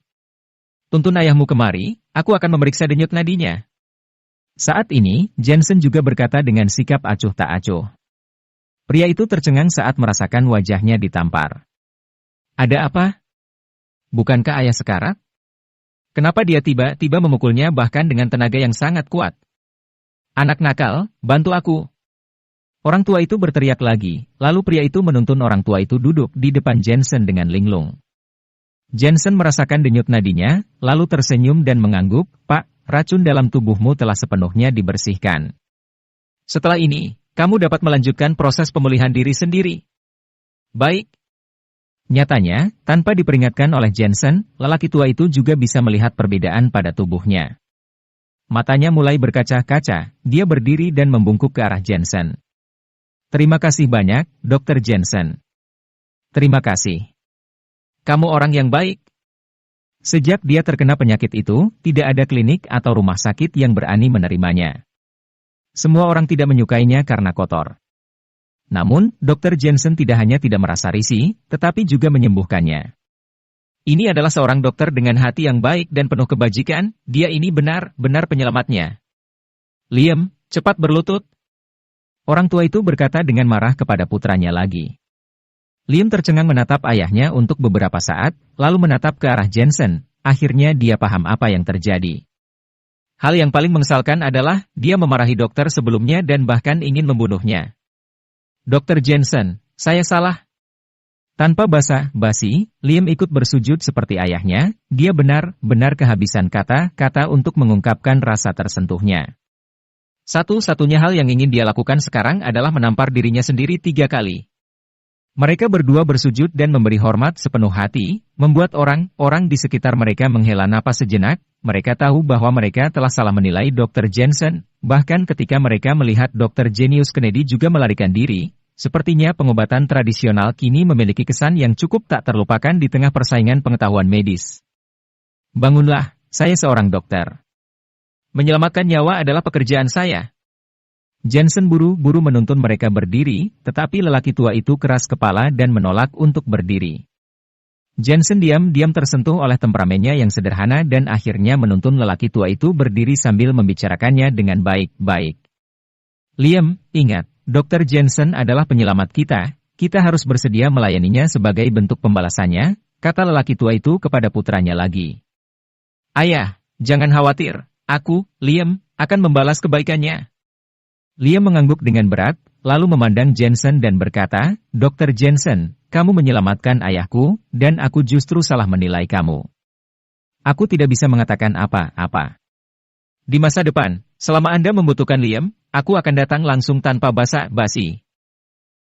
Tuntun ayahmu kemari, aku akan memeriksa denyut nadinya. Saat ini, Jensen juga berkata dengan sikap acuh tak acuh. Pria itu tercengang saat merasakan wajahnya ditampar. Ada apa? Bukankah ayah sekarat? Kenapa dia tiba-tiba memukulnya bahkan dengan tenaga yang sangat kuat? Anak nakal, bantu aku. Orang tua itu berteriak lagi, lalu pria itu menuntun orang tua itu duduk di depan Jensen dengan linglung. Jensen merasakan denyut nadinya, lalu tersenyum dan mengangguk, Pak, racun dalam tubuhmu telah sepenuhnya dibersihkan. Setelah ini, kamu dapat melanjutkan proses pemulihan diri sendiri. Baik. Nyatanya, tanpa diperingatkan oleh Jensen, lelaki tua itu juga bisa melihat perbedaan pada tubuhnya. Matanya mulai berkaca-kaca, dia berdiri dan membungkuk ke arah Jensen. Terima kasih banyak, Dr. Jensen. Terima kasih. Kamu orang yang baik. Sejak dia terkena penyakit itu, tidak ada klinik atau rumah sakit yang berani menerimanya. Semua orang tidak menyukainya karena kotor. Namun, Dr. Jensen tidak hanya tidak merasa risih, tetapi juga menyembuhkannya. Ini adalah seorang dokter dengan hati yang baik dan penuh kebajikan, dia ini benar-benar penyelamatnya. Liam, cepat berlutut. Orang tua itu berkata dengan marah kepada putranya lagi. Liam tercengang menatap ayahnya untuk beberapa saat, lalu menatap ke arah Jensen. Akhirnya dia paham apa yang terjadi. Hal yang paling mengesalkan adalah, dia memarahi dokter sebelumnya dan bahkan ingin membunuhnya. Dr. Jensen, saya salah. Tanpa basa-basi, Liam ikut bersujud seperti ayahnya, dia benar-benar kehabisan kata-kata untuk mengungkapkan rasa tersentuhnya. Satu-satunya hal yang ingin dia lakukan sekarang adalah menampar dirinya sendiri 3 kali. Mereka berdua bersujud dan memberi hormat sepenuh hati, membuat orang-orang di sekitar mereka menghela napas sejenak. Mereka tahu bahwa mereka telah salah menilai Dr. Jensen, bahkan ketika mereka melihat Dr. Jenius Kennedy juga melarikan diri, sepertinya pengobatan tradisional kini memiliki kesan yang cukup tak terlupakan di tengah persaingan pengetahuan medis. Bangunlah, saya seorang dokter. Menyelamatkan nyawa adalah pekerjaan saya. Jensen buru-buru menuntun mereka berdiri, tetapi lelaki tua itu keras kepala dan menolak untuk berdiri. Jensen diam-diam tersentuh oleh temperamennya yang sederhana dan akhirnya menuntun lelaki tua itu berdiri sambil membicarakannya dengan baik-baik. Liam, ingat, Dr. Jensen adalah penyelamat kita harus bersedia melayaninya sebagai bentuk pembalasannya, kata lelaki tua itu kepada putranya lagi. Ayah, jangan khawatir, aku, Liam, akan membalas kebaikannya. Liam mengangguk dengan berat, lalu memandang Jensen dan berkata, Dr. Jensen, kamu menyelamatkan ayahku, dan aku justru salah menilai kamu. Aku tidak bisa mengatakan apa-apa. Di masa depan, selama Anda membutuhkan Liam, aku akan datang langsung tanpa basa-basi.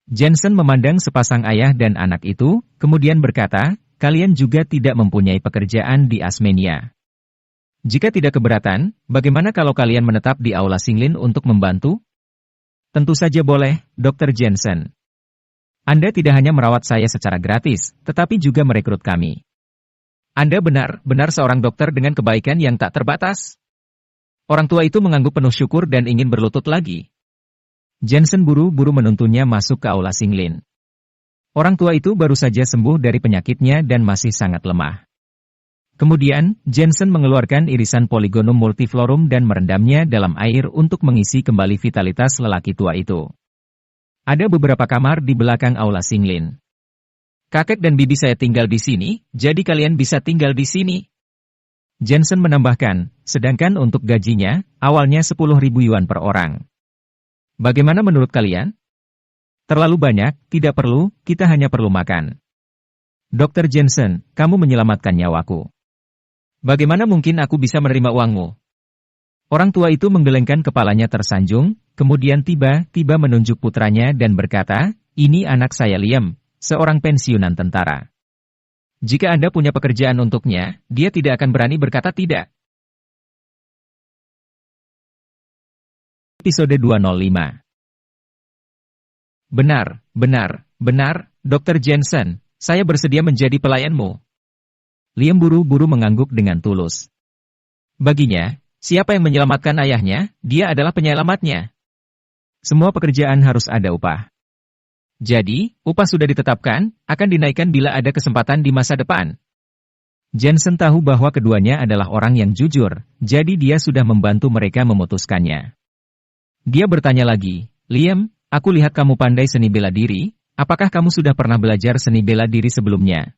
Jensen memandang sepasang ayah dan anak itu, kemudian berkata, kalian juga tidak mempunyai pekerjaan di Asmenia. Jika tidak keberatan, bagaimana kalau kalian menetap di Aula Singlin untuk membantu? Tentu saja boleh, Dr. Jensen. Anda tidak hanya merawat saya secara gratis, tetapi juga merekrut kami. Anda benar-benar seorang dokter dengan kebaikan yang tak terbatas. Orang tua itu mengangguk penuh syukur dan ingin berlutut lagi. Jensen buru-buru menuntunnya masuk ke Aula Singlin. Orang tua itu baru saja sembuh dari penyakitnya dan masih sangat lemah. Kemudian, Jensen mengeluarkan irisan Polygonum multiflorum dan merendamnya dalam air untuk mengisi kembali vitalitas lelaki tua itu. Ada beberapa kamar di belakang Aula Singlin. Kakek dan bibi saya tinggal di sini, jadi kalian bisa tinggal di sini. Jensen menambahkan, sedangkan untuk gajinya, awalnya 10.000 yuan per orang. Bagaimana menurut kalian? Terlalu banyak, tidak perlu, kita hanya perlu makan. Dr. Jensen, kamu menyelamatkan nyawaku. Bagaimana mungkin aku bisa menerima uangmu? Orang tua itu menggelengkan kepalanya tersanjung, kemudian tiba-tiba menunjuk putranya dan berkata, ini anak saya Liam, seorang pensiunan tentara. Jika Anda punya pekerjaan untuknya, dia tidak akan berani berkata tidak. Episode 205. Benar, Dr. Jensen, saya bersedia menjadi pelayanmu. Liam buru-buru mengangguk dengan tulus. Baginya, siapa yang menyelamatkan ayahnya, dia adalah penyelamatnya. Semua pekerjaan harus ada upah. Jadi, upah sudah ditetapkan, akan dinaikkan bila ada kesempatan di masa depan. Jensen tahu bahwa keduanya adalah orang yang jujur, jadi dia sudah membantu mereka memutuskannya. Dia bertanya lagi, Liam, aku lihat kamu pandai seni bela diri, apakah kamu sudah pernah belajar seni bela diri sebelumnya?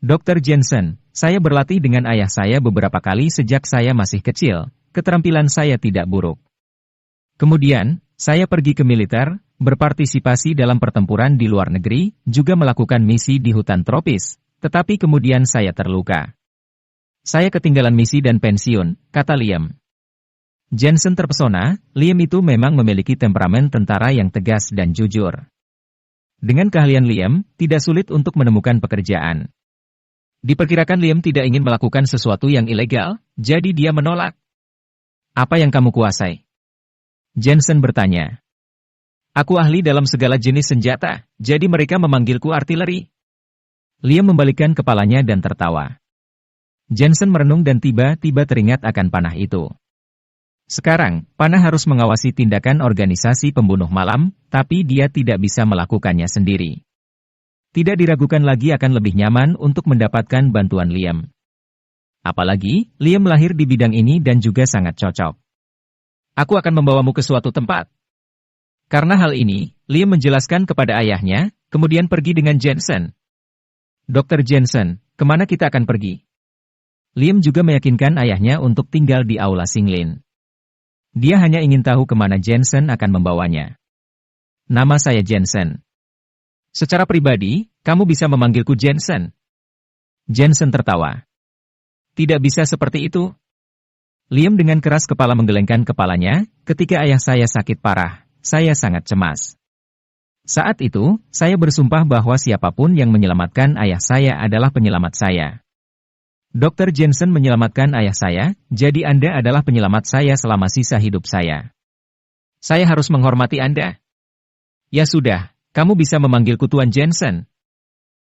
Dr. Jensen, saya berlatih dengan ayah saya beberapa kali sejak saya masih kecil, keterampilan saya tidak buruk. Kemudian, saya pergi ke militer, berpartisipasi dalam pertempuran di luar negeri, juga melakukan misi di hutan tropis, tetapi kemudian saya terluka. Saya ketinggalan misi dan pensiun, kata Liam. Jensen terpesona, Liam itu memang memiliki temperamen tentara yang tegas dan jujur. Dengan keahlian Liam, tidak sulit untuk menemukan pekerjaan. Diperkirakan Liam tidak ingin melakukan sesuatu yang ilegal, jadi dia menolak. Apa yang kamu kuasai? Jensen bertanya. Aku ahli dalam segala jenis senjata, jadi mereka memanggilku artileri. Liam membalikkan kepalanya dan tertawa. Jensen merenung dan tiba-tiba teringat akan panah itu. Sekarang, Panah harus mengawasi tindakan organisasi pembunuh malam, tapi dia tidak bisa melakukannya sendiri. Tidak diragukan lagi akan lebih nyaman untuk mendapatkan bantuan Liam. Apalagi, Liam lahir di bidang ini dan juga sangat cocok. Aku akan membawamu ke suatu tempat. Karena hal ini, Liam menjelaskan kepada ayahnya, kemudian pergi dengan Jensen. Dr. Jensen, kemana kita akan pergi? Liam juga meyakinkan ayahnya untuk tinggal di aula Singlin. Dia hanya ingin tahu kemana Jensen akan membawanya. Nama saya Jensen. Secara pribadi, kamu bisa memanggilku Jensen. Jensen tertawa. Tidak bisa seperti itu. Liam dengan keras kepala menggelengkan kepalanya, ketika ayah saya sakit parah, saya sangat cemas. Saat itu, saya bersumpah bahwa siapapun yang menyelamatkan ayah saya adalah penyelamat saya. Dr. Jensen menyelamatkan ayah saya, jadi Anda adalah penyelamat saya selama sisa hidup saya. Saya harus menghormati Anda. Ya sudah, kamu bisa memanggilku Tuan Jensen.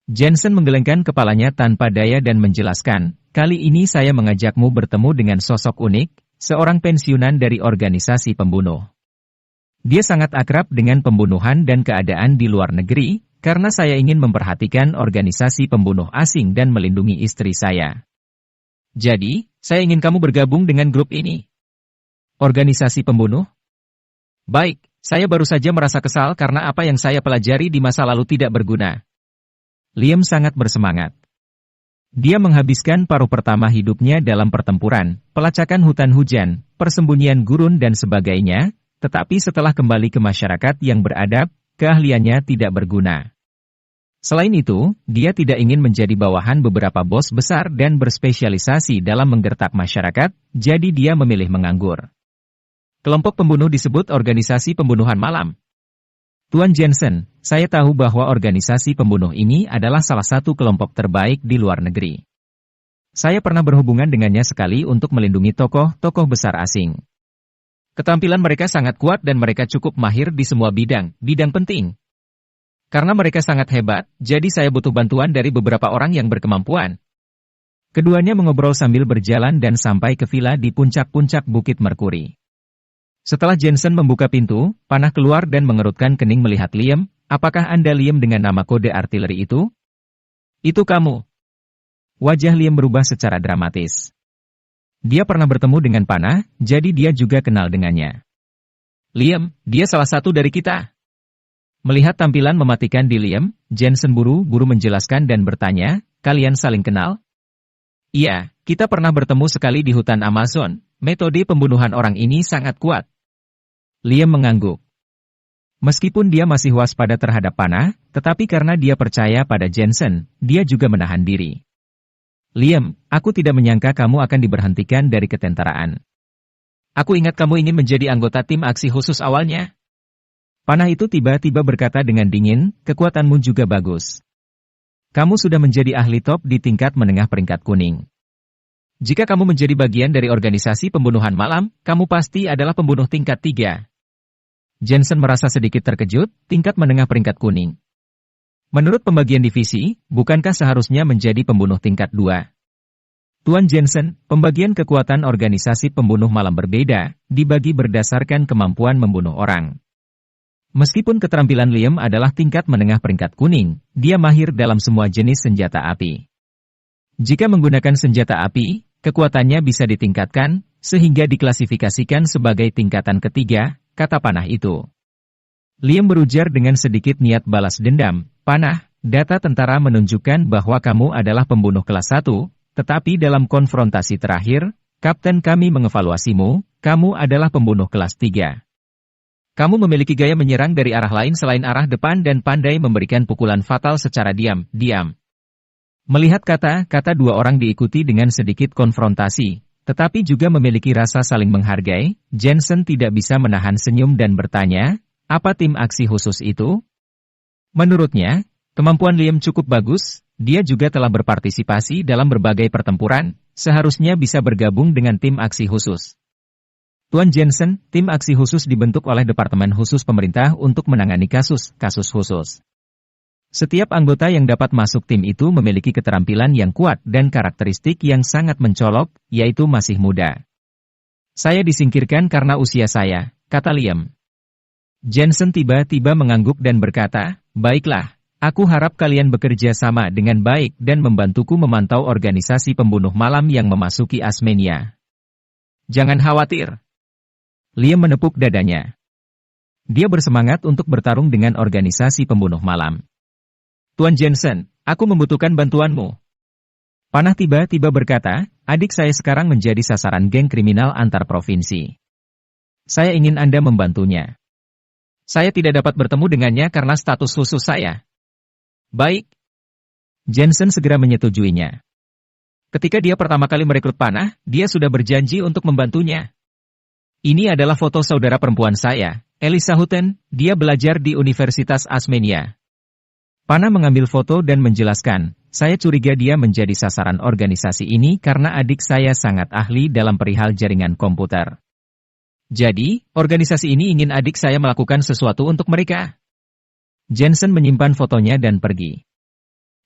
Jensen menggelengkan kepalanya tanpa daya dan menjelaskan, kali ini saya mengajakmu bertemu dengan sosok unik, seorang pensiunan dari organisasi pembunuh. Dia sangat akrab dengan pembunuhan dan keadaan di luar negeri, karena saya ingin memperhatikan organisasi pembunuh asing dan melindungi istri saya. Jadi, saya ingin kamu bergabung dengan grup ini. Organisasi pembunuh? Baik, saya baru saja merasa kesal karena apa yang saya pelajari di masa lalu tidak berguna. Liam sangat bersemangat. Dia menghabiskan paruh pertama hidupnya dalam pertempuran, pelacakan hutan hujan, persembunyian gurun dan sebagainya, tetapi setelah kembali ke masyarakat yang beradab, keahliannya tidak berguna. Selain itu, dia tidak ingin menjadi bawahan beberapa bos besar dan berspesialisasi dalam menggertak masyarakat, jadi dia memilih menganggur. Kelompok pembunuh disebut organisasi pembunuhan malam. Tuan Jensen, saya tahu bahwa organisasi pembunuh ini adalah salah satu kelompok terbaik di luar negeri. Saya pernah berhubungan dengannya sekali untuk melindungi tokoh-tokoh besar asing. Keterampilan mereka sangat kuat dan mereka cukup mahir di semua bidang penting. Karena mereka sangat hebat, jadi saya butuh bantuan dari beberapa orang yang berkemampuan. Keduanya mengobrol sambil berjalan dan sampai ke villa di puncak-puncak Bukit Merkuri. Setelah Jensen membuka pintu, Panah keluar dan mengerutkan kening melihat Liam. Apakah Anda Liam dengan nama kode artileri itu? Itu kamu. Wajah Liam berubah secara dramatis. Dia pernah bertemu dengan Panah, jadi dia juga kenal dengannya. Liam, dia salah satu dari kita. Melihat tampilan mematikan di Liam, Jensen buru-buru menjelaskan dan bertanya, kalian saling kenal? Iya, kita pernah bertemu sekali di hutan Amazon. Metode pembunuhan orang ini sangat kuat. Liam mengangguk. Meskipun dia masih waspada terhadap Panah, tetapi karena dia percaya pada Jensen, dia juga menahan diri. Liam, aku tidak menyangka kamu akan diberhentikan dari ketentaraan. Aku ingat kamu ingin menjadi anggota tim aksi khusus awalnya. Panah itu tiba-tiba berkata dengan dingin, kekuatanmu juga bagus. Kamu sudah menjadi ahli top di tingkat menengah peringkat kuning. Jika kamu menjadi bagian dari organisasi pembunuhan malam, kamu pasti adalah pembunuh tingkat 3. Jensen merasa sedikit terkejut, tingkat menengah peringkat kuning. Menurut pembagian divisi, bukankah seharusnya menjadi pembunuh tingkat 2? Tuan Jensen, pembagian kekuatan organisasi pembunuh malam berbeda, dibagi berdasarkan kemampuan membunuh orang. Meskipun keterampilan Liam adalah tingkat menengah peringkat kuning, dia mahir dalam semua jenis senjata api. Jika menggunakan senjata api, kekuatannya bisa ditingkatkan, sehingga diklasifikasikan sebagai tingkatan ketiga, kata Panah itu. Liam berujar dengan sedikit niat balas dendam, Panah, data tentara menunjukkan bahwa kamu adalah pembunuh kelas 1, tetapi dalam konfrontasi terakhir, Kapten kami mengevaluasimu, kamu adalah pembunuh kelas 3. Kamu memiliki gaya menyerang dari arah lain selain arah depan dan pandai memberikan pukulan fatal secara diam-diam. Melihat kata-kata dua orang diikuti dengan sedikit konfrontasi, tetapi juga memiliki rasa saling menghargai, Jensen tidak bisa menahan senyum dan bertanya, apa tim aksi khusus itu? Menurutnya, kemampuan Liam cukup bagus, dia juga telah berpartisipasi dalam berbagai pertempuran, seharusnya bisa bergabung dengan tim aksi khusus. Tuan Jensen, tim aksi khusus dibentuk oleh Departemen Khusus Pemerintah untuk menangani kasus khusus. Setiap anggota yang dapat masuk tim itu memiliki keterampilan yang kuat dan karakteristik yang sangat mencolok, yaitu masih muda. Saya disingkirkan karena usia saya, kata Liam. Jensen tiba-tiba mengangguk dan berkata, baiklah, aku harap kalian bekerja sama dengan baik dan membantuku memantau organisasi pembunuh malam yang memasuki Asmenia. Jangan khawatir. Liam menepuk dadanya. Dia bersemangat untuk bertarung dengan organisasi pembunuh malam. Tuan Jensen, aku membutuhkan bantuanmu. Panah tiba-tiba berkata, adik saya sekarang menjadi sasaran geng kriminal antar provinsi. Saya ingin Anda membantunya. Saya tidak dapat bertemu dengannya karena status khusus saya. Baik. Jensen segera menyetujuinya. Ketika dia pertama kali merekrut Panah, dia sudah berjanji untuk membantunya. Ini adalah foto saudara perempuan saya, Elisa Hutton, dia belajar di Universitas Asmenia. Panah mengambil foto dan menjelaskan, saya curiga dia menjadi sasaran organisasi ini karena adik saya sangat ahli dalam perihal jaringan komputer. Jadi, organisasi ini ingin adik saya melakukan sesuatu untuk mereka. Jensen menyimpan fotonya dan pergi.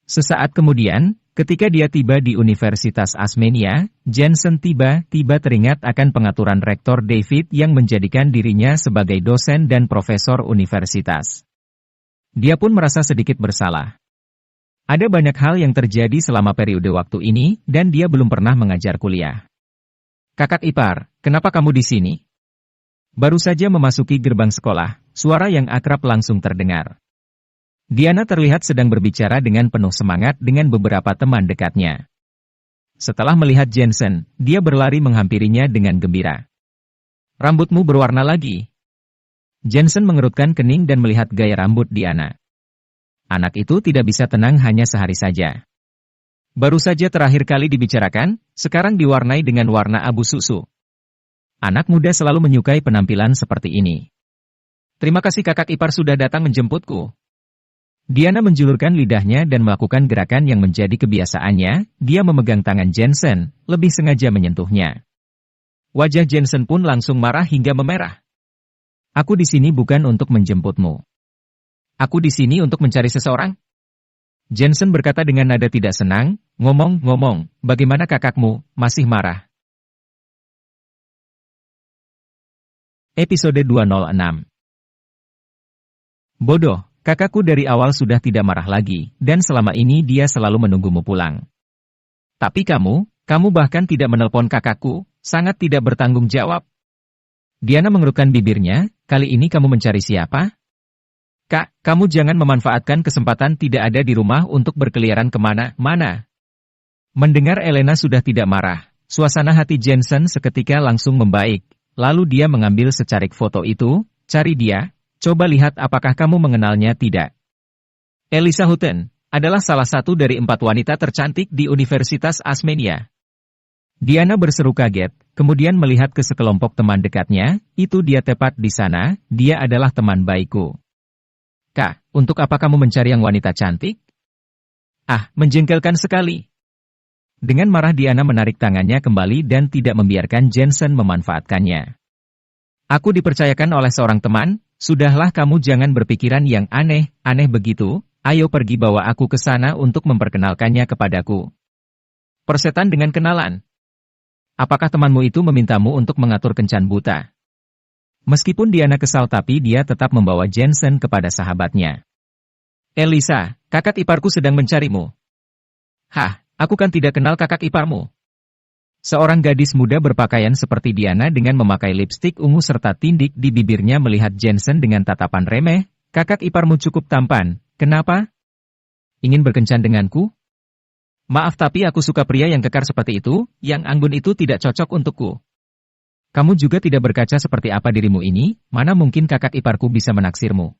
Sesaat kemudian, ketika dia tiba di Universitas Asmenia, Jensen tiba-tiba teringat akan pengaturan Rektor David yang menjadikan dirinya sebagai dosen dan profesor universitas. Dia pun merasa sedikit bersalah. Ada banyak hal yang terjadi selama periode waktu ini, dan dia belum pernah mengajar kuliah. Kakak ipar, kenapa kamu di sini? Baru saja memasuki gerbang sekolah, suara yang akrab langsung terdengar. Diana terlihat sedang berbicara dengan penuh semangat dengan beberapa teman dekatnya. Setelah melihat Jensen, dia berlari menghampirinya dengan gembira. Rambutmu berwarna lagi. Jensen mengerutkan kening dan melihat gaya rambut Diana. Anak itu tidak bisa tenang hanya sehari saja. Baru saja terakhir kali dibicarakan, sekarang diwarnai dengan warna abu susu. Anak muda selalu menyukai penampilan seperti ini. Terima kasih kakak ipar sudah datang menjemputku. Diana menjulurkan lidahnya dan melakukan gerakan yang menjadi kebiasaannya, dia memegang tangan Jensen, lebih sengaja menyentuhnya. Wajah Jensen pun langsung marah hingga memerah. Aku di sini bukan untuk menjemputmu. Aku di sini untuk mencari seseorang. Jensen berkata dengan nada tidak senang, ngomong-ngomong, bagaimana kakakmu, masih marah? Episode 206. Bodoh, kakakku dari awal sudah tidak marah lagi, dan selama ini dia selalu menunggumu pulang. Tapi kamu bahkan tidak menelpon kakakku, sangat tidak bertanggung jawab. Diana mengerutkan bibirnya, kali ini kamu mencari siapa? Kak, kamu jangan memanfaatkan kesempatan tidak ada di rumah untuk berkeliaran kemana-mana. Mendengar Elena sudah tidak marah, suasana hati Jensen seketika langsung membaik. Lalu dia mengambil secarik foto itu, cari dia, coba lihat apakah kamu mengenalnya tidak. Elisa Hutton adalah salah satu dari 4 wanita tercantik di Universitas Asmenia. Diana berseru kaget, kemudian melihat ke sekelompok teman dekatnya, itu dia tepat di sana, dia adalah teman baikku. Kak, untuk apa kamu mencari yang wanita cantik? Ah, menjengkelkan sekali. Dengan marah Diana menarik tangannya kembali dan tidak membiarkan Jensen memanfaatkannya. Aku dipercayakan oleh seorang teman, sudahlah kamu jangan berpikiran yang aneh-aneh begitu, ayo pergi bawa aku ke sana untuk memperkenalkannya kepadaku. Persetan dengan kenalan. Apakah temanmu itu memintamu untuk mengatur kencan buta? Meskipun Diana kesal tapi dia tetap membawa Jensen kepada sahabatnya. Elisa, kakak iparku sedang mencarimu. Hah? Aku kan tidak kenal kakak iparmu. Seorang gadis muda berpakaian seperti Diana dengan memakai lipstik ungu serta tindik di bibirnya melihat Jensen dengan tatapan remeh, kakak iparmu cukup tampan, kenapa? Ingin berkencan denganku? Maaf tapi aku suka pria yang kekar seperti itu, yang anggun itu tidak cocok untukku. Kamu juga tidak berkaca seperti apa dirimu ini, mana mungkin kakak iparku bisa menaksirmu.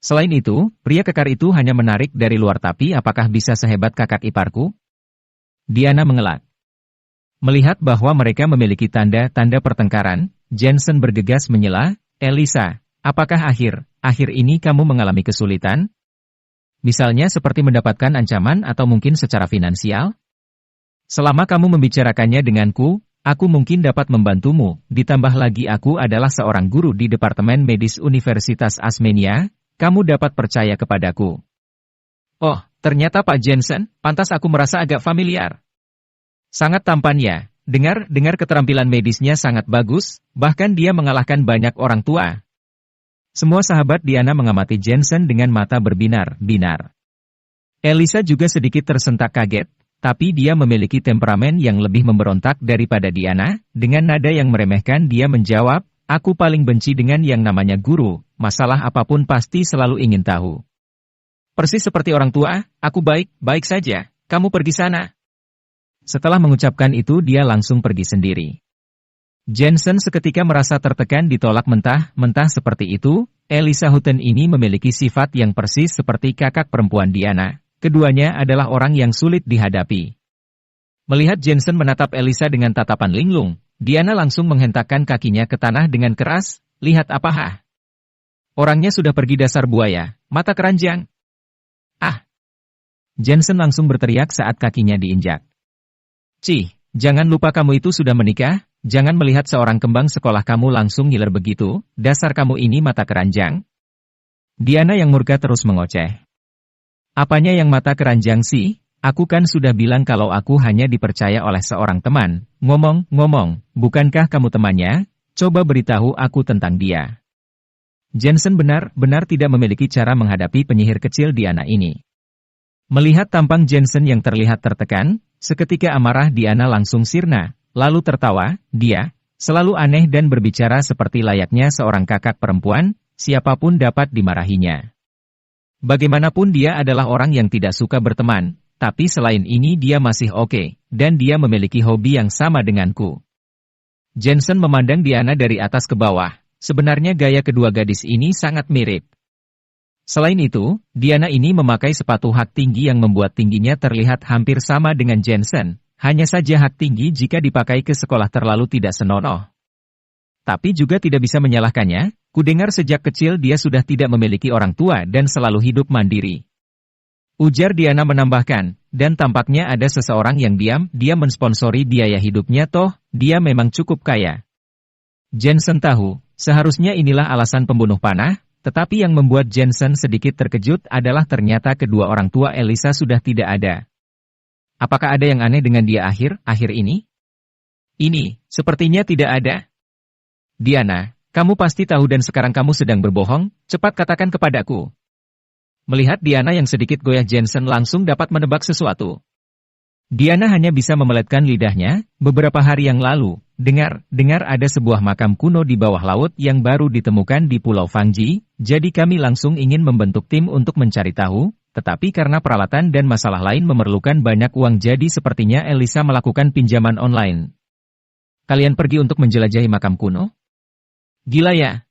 Selain itu, pria kekar itu hanya menarik dari luar tapi apakah bisa sehebat kakak iparku? Diana mengelak. Melihat bahwa mereka memiliki tanda-tanda pertengkaran, Jensen bergegas menyela, Elisa, apakah akhir ini kamu mengalami kesulitan? Misalnya seperti mendapatkan ancaman atau mungkin secara finansial? Selama kamu membicarakannya denganku, aku mungkin dapat membantumu, ditambah lagi aku adalah seorang guru di Departemen Medis Universitas Asmenia, kamu dapat percaya kepadaku. Oh, ternyata Pak Jensen, pantas aku merasa agak familiar. Sangat tampan ya, dengar keterampilan medisnya sangat bagus, bahkan dia mengalahkan banyak orang tua. Semua sahabat Diana mengamati Jensen dengan mata berbinar-binar. Elisa juga sedikit tersentak kaget, tapi dia memiliki temperamen yang lebih memberontak daripada Diana. Dengan nada yang meremehkan dia menjawab, "Aku paling benci dengan yang namanya guru, masalah apapun pasti selalu ingin tahu." "Persis seperti orang tua, aku baik-baik saja, kamu pergi sana." Setelah mengucapkan itu dia langsung pergi sendiri. Jensen seketika merasa tertekan ditolak mentah-mentah seperti itu. Elisa Hutton ini memiliki sifat yang persis seperti kakak perempuan Diana. Keduanya adalah orang yang sulit dihadapi. Melihat Jensen menatap Elisa dengan tatapan linglung, Diana langsung menghentakkan kakinya ke tanah dengan keras. "Lihat apa hah? Orangnya sudah pergi dasar buaya, mata keranjang." "Ah!" Jensen langsung berteriak saat kakinya diinjak. "Cih, jangan lupa kamu itu sudah menikah. Jangan melihat seorang kembang sekolah kamu langsung ngiler begitu, dasar kamu ini mata keranjang." Diana yang murka terus mengoceh. "Apanya yang mata keranjang sih? Aku kan sudah bilang kalau aku hanya dipercaya oleh seorang teman. Ngomong-ngomong, bukankah kamu temannya? Coba beritahu aku tentang dia." Jensen benar-benar tidak memiliki cara menghadapi penyihir kecil Diana ini. Melihat tampang Jensen yang terlihat tertekan, seketika amarah Diana langsung sirna. Lalu tertawa, dia selalu aneh dan berbicara seperti layaknya seorang kakak perempuan, siapapun dapat dimarahinya. Bagaimanapun dia adalah orang yang tidak suka berteman, tapi selain ini dia masih oke, dan dia memiliki hobi yang sama denganku. Jensen memandang Diana dari atas ke bawah, sebenarnya gaya kedua gadis ini sangat mirip. Selain itu, Diana ini memakai sepatu hak tinggi yang membuat tingginya terlihat hampir sama dengan Jensen. Hanya saja hak tinggi jika dipakai ke sekolah terlalu tidak senonoh. Tapi juga tidak bisa menyalahkannya, kudengar sejak kecil dia sudah tidak memiliki orang tua dan selalu hidup mandiri. Ujar Diana menambahkan, dan tampaknya ada seseorang yang dia mensponsori biaya hidupnya toh, dia memang cukup kaya. Jensen tahu, seharusnya inilah alasan pembunuh panah, tetapi yang membuat Jensen sedikit terkejut adalah ternyata kedua orang tua Elisa sudah tidak ada. Apakah ada yang aneh dengan dia akhir-akhir ini? Ini, sepertinya tidak ada. Diana, kamu pasti tahu dan sekarang kamu sedang berbohong, cepat katakan kepadaku. Melihat Diana yang sedikit goyah Jensen langsung dapat menebak sesuatu. Diana hanya bisa memeletkan lidahnya, beberapa hari yang lalu, dengar ada sebuah makam kuno di bawah laut yang baru ditemukan di Pulau Fangji, jadi kami langsung ingin membentuk tim untuk mencari tahu. Tetapi karena peralatan dan masalah lain memerlukan banyak uang jadi sepertinya Elisa melakukan pinjaman online. Kalian pergi untuk menjelajahi makam kuno? Gila ya?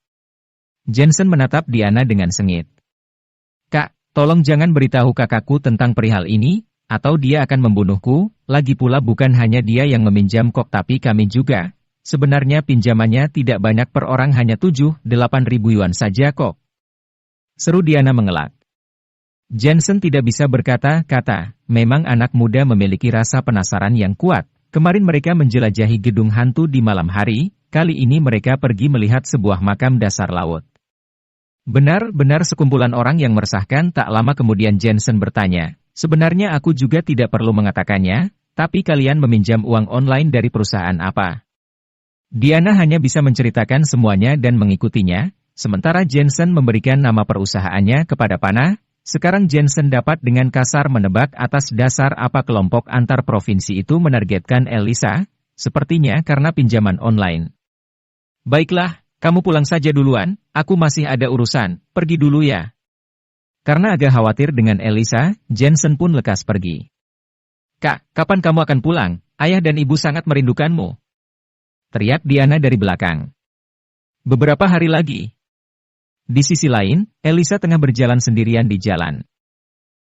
Jensen menatap Diana dengan sengit. "Kak, tolong jangan beritahu kakakku tentang perihal ini, atau dia akan membunuhku, lagi pula bukan hanya dia yang meminjam kok tapi kami juga. Sebenarnya pinjamannya tidak banyak per orang hanya 7-8 ribu yuan saja kok." Seru Diana mengelak. Jensen tidak bisa berkata-kata, memang anak muda memiliki rasa penasaran yang kuat. Kemarin mereka menjelajahi gedung hantu di malam hari, kali ini mereka pergi melihat sebuah makam dasar laut. Benar-benar sekumpulan orang yang meresahkan. Tak lama kemudian Jensen bertanya, "Sebenarnya aku juga tidak perlu mengatakannya, tapi kalian meminjam uang online dari perusahaan apa?" Diana hanya bisa menceritakan semuanya dan mengikutinya, sementara Jensen memberikan nama perusahaannya kepada panah. Sekarang Jensen dapat dengan kasar menebak atas dasar apa kelompok antar provinsi itu menargetkan Elisa, sepertinya karena pinjaman online. "Baiklah, kamu pulang saja duluan, aku masih ada urusan, pergi dulu ya." Karena agak khawatir dengan Elisa, Jensen pun lekas pergi. "Kak, kapan kamu akan pulang? Ayah dan ibu sangat merindukanmu." Teriak Diana dari belakang. "Beberapa hari lagi." Di sisi lain, Elisa tengah berjalan sendirian di jalan.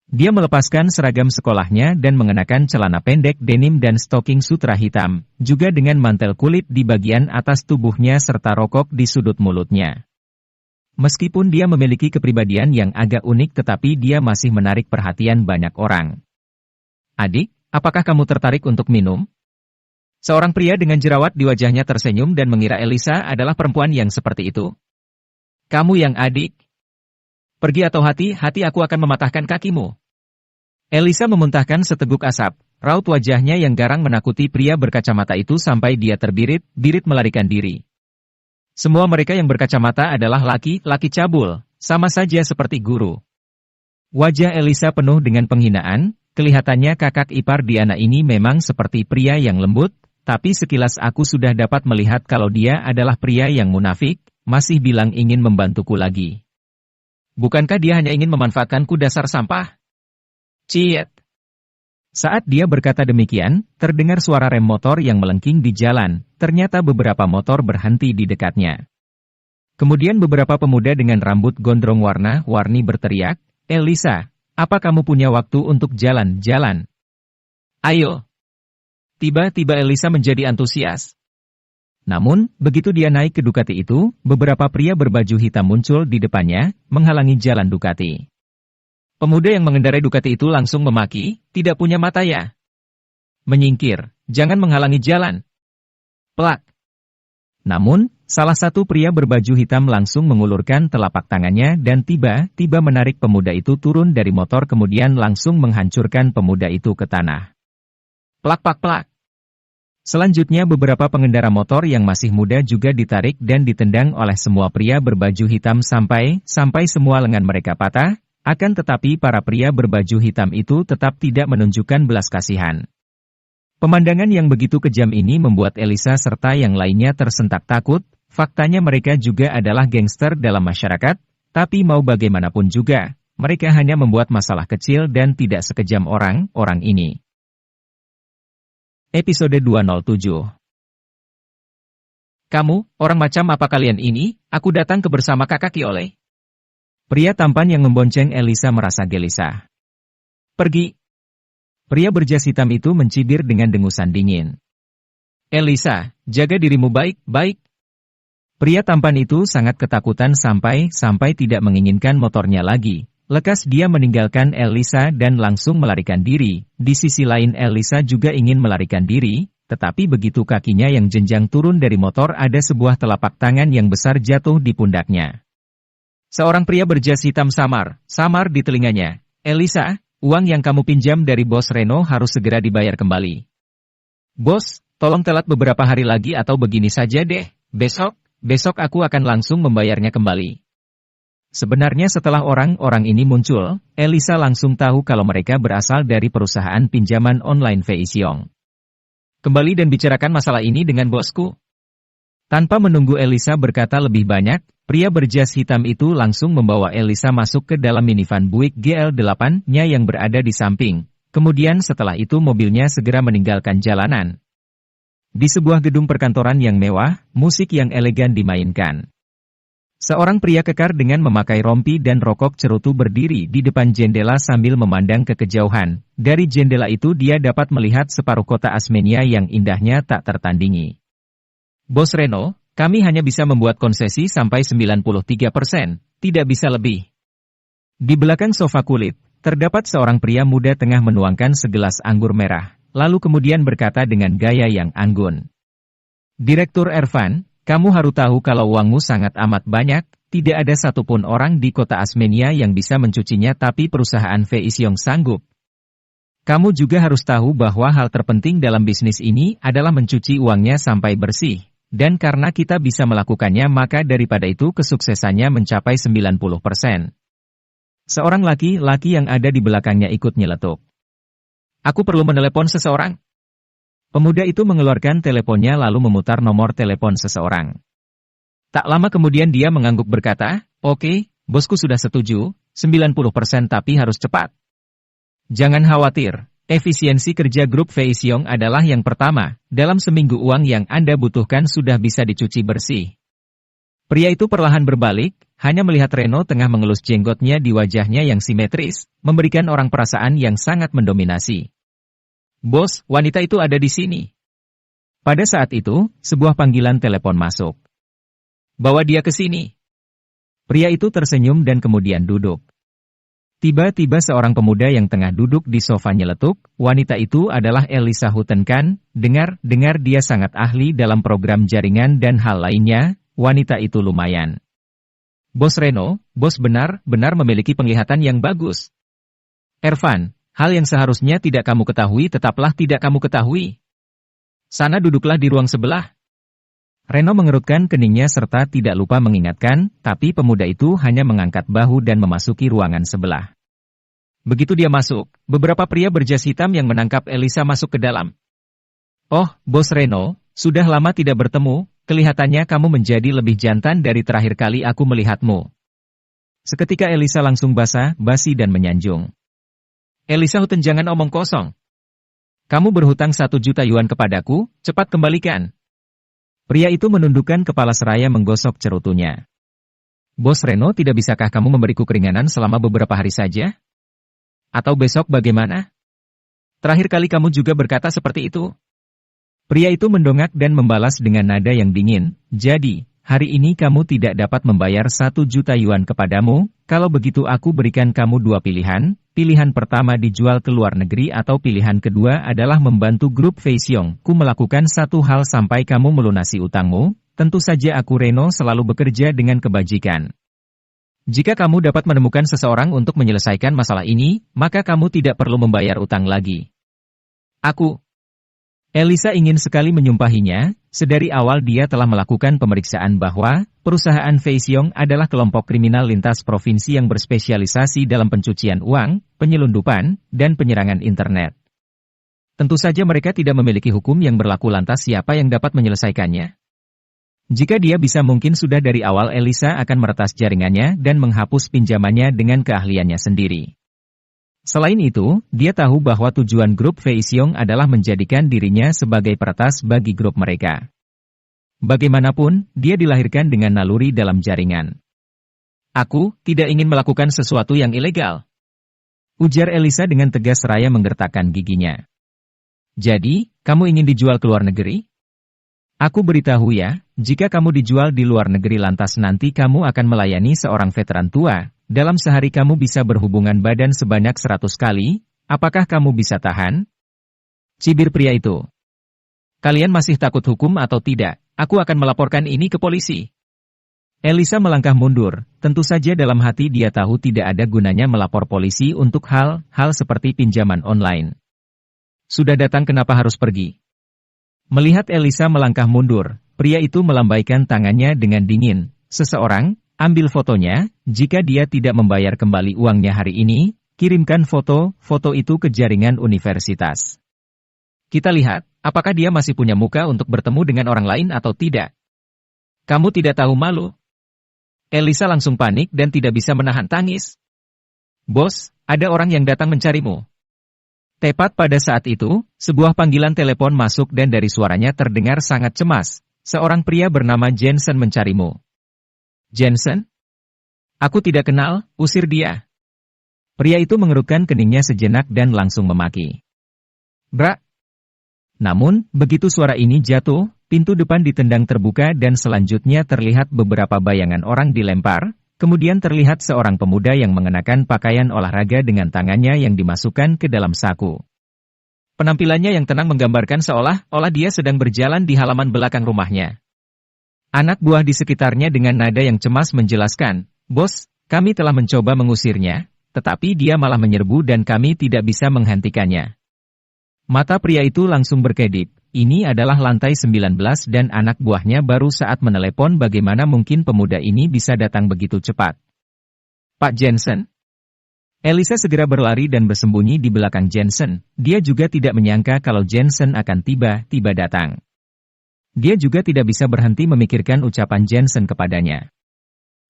Dia melepaskan seragam sekolahnya dan mengenakan celana pendek denim dan stoking sutra hitam, juga dengan mantel kulit di bagian atas tubuhnya serta rokok di sudut mulutnya. Meskipun dia memiliki kepribadian yang agak unik tetapi dia masih menarik perhatian banyak orang. "Adik, apakah kamu tertarik untuk minum?" Seorang pria dengan jerawat di wajahnya tersenyum dan mengira Elisa adalah perempuan yang seperti itu. "Kamu yang adik? Pergi atau hati-hati aku akan mematahkan kakimu." Elisa memuntahkan seteguk asap, Raut wajahnya yang garang menakuti pria berkacamata itu sampai dia terbirit-birit melarikan diri. Semua mereka yang berkacamata adalah laki-laki cabul, sama saja seperti guru. Wajah Elisa penuh dengan penghinaan, kelihatannya kakak ipar Diana ini memang seperti pria yang lembut, tapi sekilas aku sudah dapat melihat kalau dia adalah pria yang munafik, masih bilang ingin membantuku lagi. Bukankah dia hanya ingin memanfaatkanku dasar sampah? Ciet. Saat dia berkata demikian, terdengar suara rem motor yang melengking di jalan, ternyata beberapa motor berhenti di dekatnya. Kemudian beberapa pemuda dengan rambut gondrong warna-warni berteriak, Elisa, apa kamu punya waktu untuk jalan-jalan? Ayo. Tiba-tiba Elisa menjadi antusias. Namun, begitu dia naik ke Ducati itu, beberapa pria berbaju hitam muncul di depannya, menghalangi jalan Ducati. Pemuda yang mengendarai Ducati itu langsung memaki, tidak punya mata ya? Menyingkir, jangan menghalangi jalan. Plak. Namun, salah satu pria berbaju hitam langsung mengulurkan telapak tangannya dan tiba-tiba menarik pemuda itu turun dari motor kemudian langsung menghancurkan pemuda itu ke tanah. Plak-plak-plak. Selanjutnya beberapa pengendara motor yang masih muda juga ditarik dan ditendang oleh semua pria berbaju hitam sampai semua lengan mereka patah, akan tetapi para pria berbaju hitam itu tetap tidak menunjukkan belas kasihan. Pemandangan yang begitu kejam ini membuat Elisa serta yang lainnya tersentak takut, faktanya mereka juga adalah gangster dalam masyarakat, tapi mau bagaimanapun juga, mereka hanya membuat masalah kecil dan tidak sekejam orang-orang ini. Episode 207. Kamu, orang macam apa kalian ini? Aku datang ke bersama kakak Kiole. Pria tampan yang membonceng Elisa merasa gelisah. Pergi. Pria berjas hitam itu mencibir dengan dengusan dingin. Elisa, jaga dirimu baik-baik. Pria tampan itu sangat ketakutan sampai tidak menginginkan motornya lagi. Lekas dia meninggalkan Elisa dan langsung melarikan diri. Di sisi lain Elisa juga ingin melarikan diri, tetapi begitu kakinya yang jenjang turun dari motor ada sebuah telapak tangan yang besar jatuh di pundaknya. Seorang pria berjas hitam samar di telinganya. Elisa, uang yang kamu pinjam dari Bos Reno harus segera dibayar kembali. Bos, tolong telat beberapa hari lagi atau begini saja deh, besok aku akan langsung membayarnya kembali. Sebenarnya setelah orang-orang ini muncul, Elisa langsung tahu kalau mereka berasal dari perusahaan pinjaman online Feixiong. Kembali dan bicarakan masalah ini dengan bosku. Tanpa menunggu Elisa berkata lebih banyak, pria berjas hitam itu langsung membawa Elisa masuk ke dalam minivan Buick GL8-nya yang berada di samping. Kemudian setelah itu mobilnya segera meninggalkan jalanan. Di sebuah gedung perkantoran yang mewah, musik yang elegan dimainkan. Seorang pria kekar dengan memakai rompi dan rokok cerutu berdiri di depan jendela sambil memandang ke kejauhan. Dari jendela itu dia dapat melihat separuh kota Asmenia yang indahnya tak tertandingi. Bos Reno, kami hanya bisa membuat konsesi sampai 93%, tidak bisa lebih. Di belakang sofa kulit, terdapat seorang pria muda tengah menuangkan segelas anggur merah, lalu kemudian berkata dengan gaya yang anggun. Direktur Ervan, kamu harus tahu kalau uangmu sangat amat banyak, tidak ada satupun orang di kota Asmenia yang bisa mencucinya tapi perusahaan Feixiong sanggup. Kamu juga harus tahu bahwa hal terpenting dalam bisnis ini adalah mencuci uangnya sampai bersih, dan karena kita bisa melakukannya maka daripada itu kesuksesannya mencapai 90%. Seorang laki-laki yang ada di belakangnya ikut nyeletuk. Aku perlu menelepon seseorang. Pemuda itu mengeluarkan teleponnya lalu memutar nomor telepon seseorang. Tak lama kemudian dia mengangguk berkata, Oke, bosku sudah setuju, 90% tapi harus cepat. Jangan khawatir, efisiensi kerja grup Feixiong adalah yang pertama, dalam seminggu uang yang Anda butuhkan sudah bisa dicuci bersih. Pria itu perlahan berbalik, hanya melihat Reno tengah mengelus jenggotnya di wajahnya yang simetris, memberikan orang perasaan yang sangat mendominasi. Bos, wanita itu ada di sini. Pada saat itu, sebuah panggilan telepon masuk. Bawa dia ke sini. Pria itu tersenyum dan kemudian duduk. Tiba-tiba seorang pemuda yang tengah duduk di sofa nyeletuk, wanita itu adalah Elisa Hutenkan, dengar dia sangat ahli dalam program jaringan dan hal lainnya, wanita itu lumayan. Bos Reno, bos benar-benar memiliki penglihatan yang bagus. Ervan, Hal yang seharusnya tidak kamu ketahui tetaplah tidak kamu ketahui. Sana duduklah di ruang sebelah. Reno mengerutkan keningnya serta tidak lupa mengingatkan, tapi pemuda itu hanya mengangkat bahu dan memasuki ruangan sebelah. Begitu dia masuk, beberapa pria berjas hitam yang menangkap Elisa masuk ke dalam. Oh, Bos Reno, sudah lama tidak bertemu, kelihatannya kamu menjadi lebih jantan dari terakhir kali aku melihatmu. Seketika Elisa langsung basa-basi dan menyanjung. Elisa Hutton, jangan omong kosong. Kamu berhutang 1 juta yuan kepadaku, cepat kembalikan. Pria itu menundukkan kepala seraya menggosok cerutunya. Bos Reno, tidak bisakah kamu memberiku keringanan selama beberapa hari saja? Atau besok bagaimana? Terakhir kali kamu juga berkata seperti itu. Pria itu mendongak dan membalas dengan nada yang dingin, jadi, hari ini kamu tidak dapat membayar 1 juta yuan kepadamu, kalau begitu aku berikan kamu 2 pilihan. Pilihan pertama dijual ke luar negeri atau pilihan kedua adalah membantu grup Feixiong ku melakukan satu hal sampai kamu melunasi utangmu. Tentu saja aku Reno selalu bekerja dengan kebajikan. Jika kamu dapat menemukan seseorang untuk menyelesaikan masalah ini, maka kamu tidak perlu membayar utang lagi. Elisa ingin sekali menyumpahinya, sedari awal dia telah melakukan pemeriksaan bahwa perusahaan Feixiong adalah kelompok kriminal lintas provinsi yang berspesialisasi dalam pencucian uang, penyelundupan, dan penyerangan internet. Tentu saja mereka tidak memiliki hukum yang berlaku, lantas siapa yang dapat menyelesaikannya? Jika dia bisa, mungkin sudah dari awal Elisa akan meretas jaringannya dan menghapus pinjamannya dengan keahliannya sendiri. Selain itu, dia tahu bahwa tujuan grup Feixiong adalah menjadikan dirinya sebagai peretas bagi grup mereka. Bagaimanapun, dia dilahirkan dengan naluri dalam jaringan. Aku tidak ingin melakukan sesuatu yang ilegal, ujar Elisa dengan tegas seraya menggertakkan giginya. Jadi, kamu ingin dijual ke luar negeri? Aku beritahu ya, jika kamu dijual di luar negeri lantas nanti kamu akan melayani seorang veteran tua. Dalam sehari kamu bisa berhubungan badan sebanyak 100 kali, apakah kamu bisa tahan? Cibir pria itu. Kalian masih takut hukum atau tidak? Aku akan melaporkan ini ke polisi. Elisa melangkah mundur, tentu saja dalam hati dia tahu tidak ada gunanya melapor polisi untuk hal-hal seperti pinjaman online. Sudah datang kenapa harus pergi? Melihat Elisa melangkah mundur, pria itu melambaikan tangannya dengan dingin. Seseorang, ambil fotonya, jika dia tidak membayar kembali uangnya hari ini, kirimkan foto itu ke jaringan universitas. Kita lihat, apakah dia masih punya muka untuk bertemu dengan orang lain atau tidak. Kamu tidak tahu malu? Elisa langsung panik dan tidak bisa menahan tangis. Bos, ada orang yang datang mencarimu. Tepat pada saat itu, sebuah panggilan telepon masuk dan dari suaranya terdengar sangat cemas. Seorang pria bernama Jensen mencarimu. Jensen? Aku tidak kenal, usir dia. Pria itu mengerutkan keningnya sejenak dan langsung memaki. Brak! Namun, begitu suara ini jatuh, pintu depan ditendang terbuka dan selanjutnya terlihat beberapa bayangan orang dilempar, kemudian terlihat seorang pemuda yang mengenakan pakaian olahraga dengan tangannya yang dimasukkan ke dalam saku. Penampilannya yang tenang menggambarkan seolah-olah dia sedang berjalan di halaman belakang rumahnya. Anak buah di sekitarnya dengan nada yang cemas menjelaskan, Bos, kami telah mencoba mengusirnya, tetapi dia malah menyerbu dan kami tidak bisa menghentikannya. Mata pria itu langsung berkedip, ini adalah lantai 19 dan anak buahnya baru saat menelepon bagaimana mungkin pemuda ini bisa datang begitu cepat. Pak Jensen? Elisa segera berlari dan bersembunyi di belakang Jensen, dia juga tidak menyangka kalau Jensen akan tiba-tiba datang. Dia juga tidak bisa berhenti memikirkan ucapan Jensen kepadanya.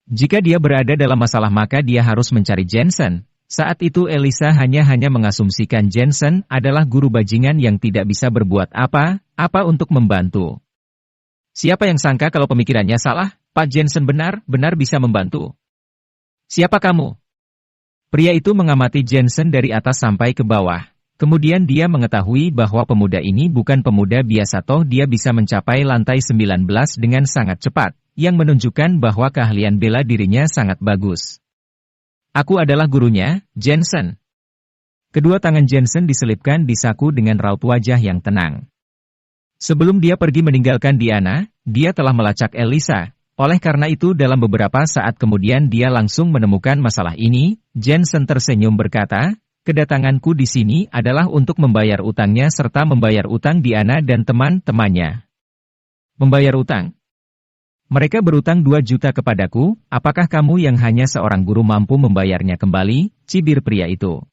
Jika dia berada dalam masalah maka dia harus mencari Jensen. Saat itu Elisa hanya mengasumsikan Jensen adalah guru bajingan yang tidak bisa berbuat apa untuk membantu. Siapa yang sangka kalau pemikirannya salah, Pak Jensen benar-benar bisa membantu. Siapa kamu? Pria itu mengamati Jensen dari atas sampai ke bawah. Kemudian dia mengetahui bahwa pemuda ini bukan pemuda biasa, toh dia bisa mencapai lantai 19 dengan sangat cepat, yang menunjukkan bahwa keahlian bela dirinya sangat bagus. Aku adalah gurunya, Jensen. Kedua tangan Jensen diselipkan di saku dengan raut wajah yang tenang. Sebelum dia pergi meninggalkan Diana, dia telah melacak Elisa. Oleh karena itu dalam beberapa saat kemudian dia langsung menemukan masalah ini. Jensen tersenyum berkata, kedatanganku di sini adalah untuk membayar utangnya serta membayar utang Diana dan teman-temannya. Membayar utang? Mereka berutang 2 juta kepadaku, apakah kamu yang hanya seorang guru mampu membayarnya kembali? Cibir pria itu.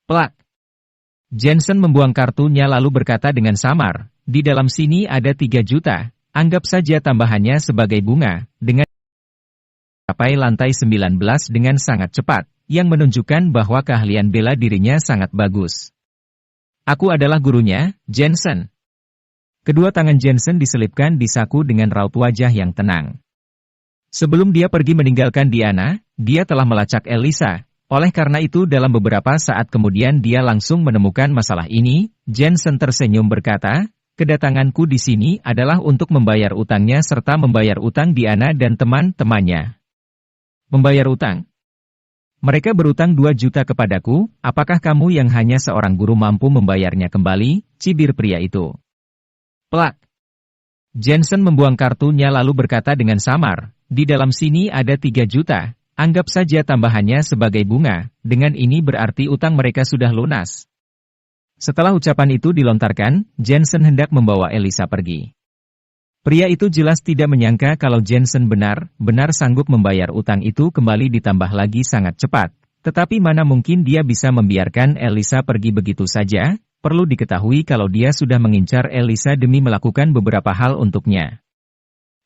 Plak. Jensen membuang kartunya lalu berkata dengan samar, di dalam sini ada 3 juta, anggap saja tambahannya sebagai bunga, dengan sampai lantai 19 dengan sangat cepat, yang menunjukkan bahwa keahlian bela dirinya sangat bagus. Aku adalah gurunya, Jensen. Kedua tangan Jensen diselipkan di saku dengan raut wajah yang tenang. Sebelum dia pergi meninggalkan Diana, dia telah melacak Elisa. Oleh karena itu dalam beberapa saat kemudian dia langsung menemukan masalah ini. Jensen tersenyum berkata, kedatanganku di sini adalah untuk membayar utangnya serta membayar utang Diana dan teman-temannya. Membayar utang? Mereka berutang 2 juta kepadaku, apakah kamu yang hanya seorang guru mampu membayarnya kembali? Cibir pria itu. Plak. Jensen membuang kartunya lalu berkata dengan samar, di dalam sini ada 3 juta, anggap saja tambahannya sebagai bunga, dengan ini berarti utang mereka sudah lunas. Setelah ucapan itu dilontarkan, Jensen hendak membawa Elisa pergi. Pria itu jelas tidak menyangka kalau Jensen benar-benar sanggup membayar utang itu kembali ditambah lagi sangat cepat. Tetapi mana mungkin dia bisa membiarkan Elisa pergi begitu saja? Perlu diketahui kalau dia sudah mengincar Elisa demi melakukan beberapa hal untuknya.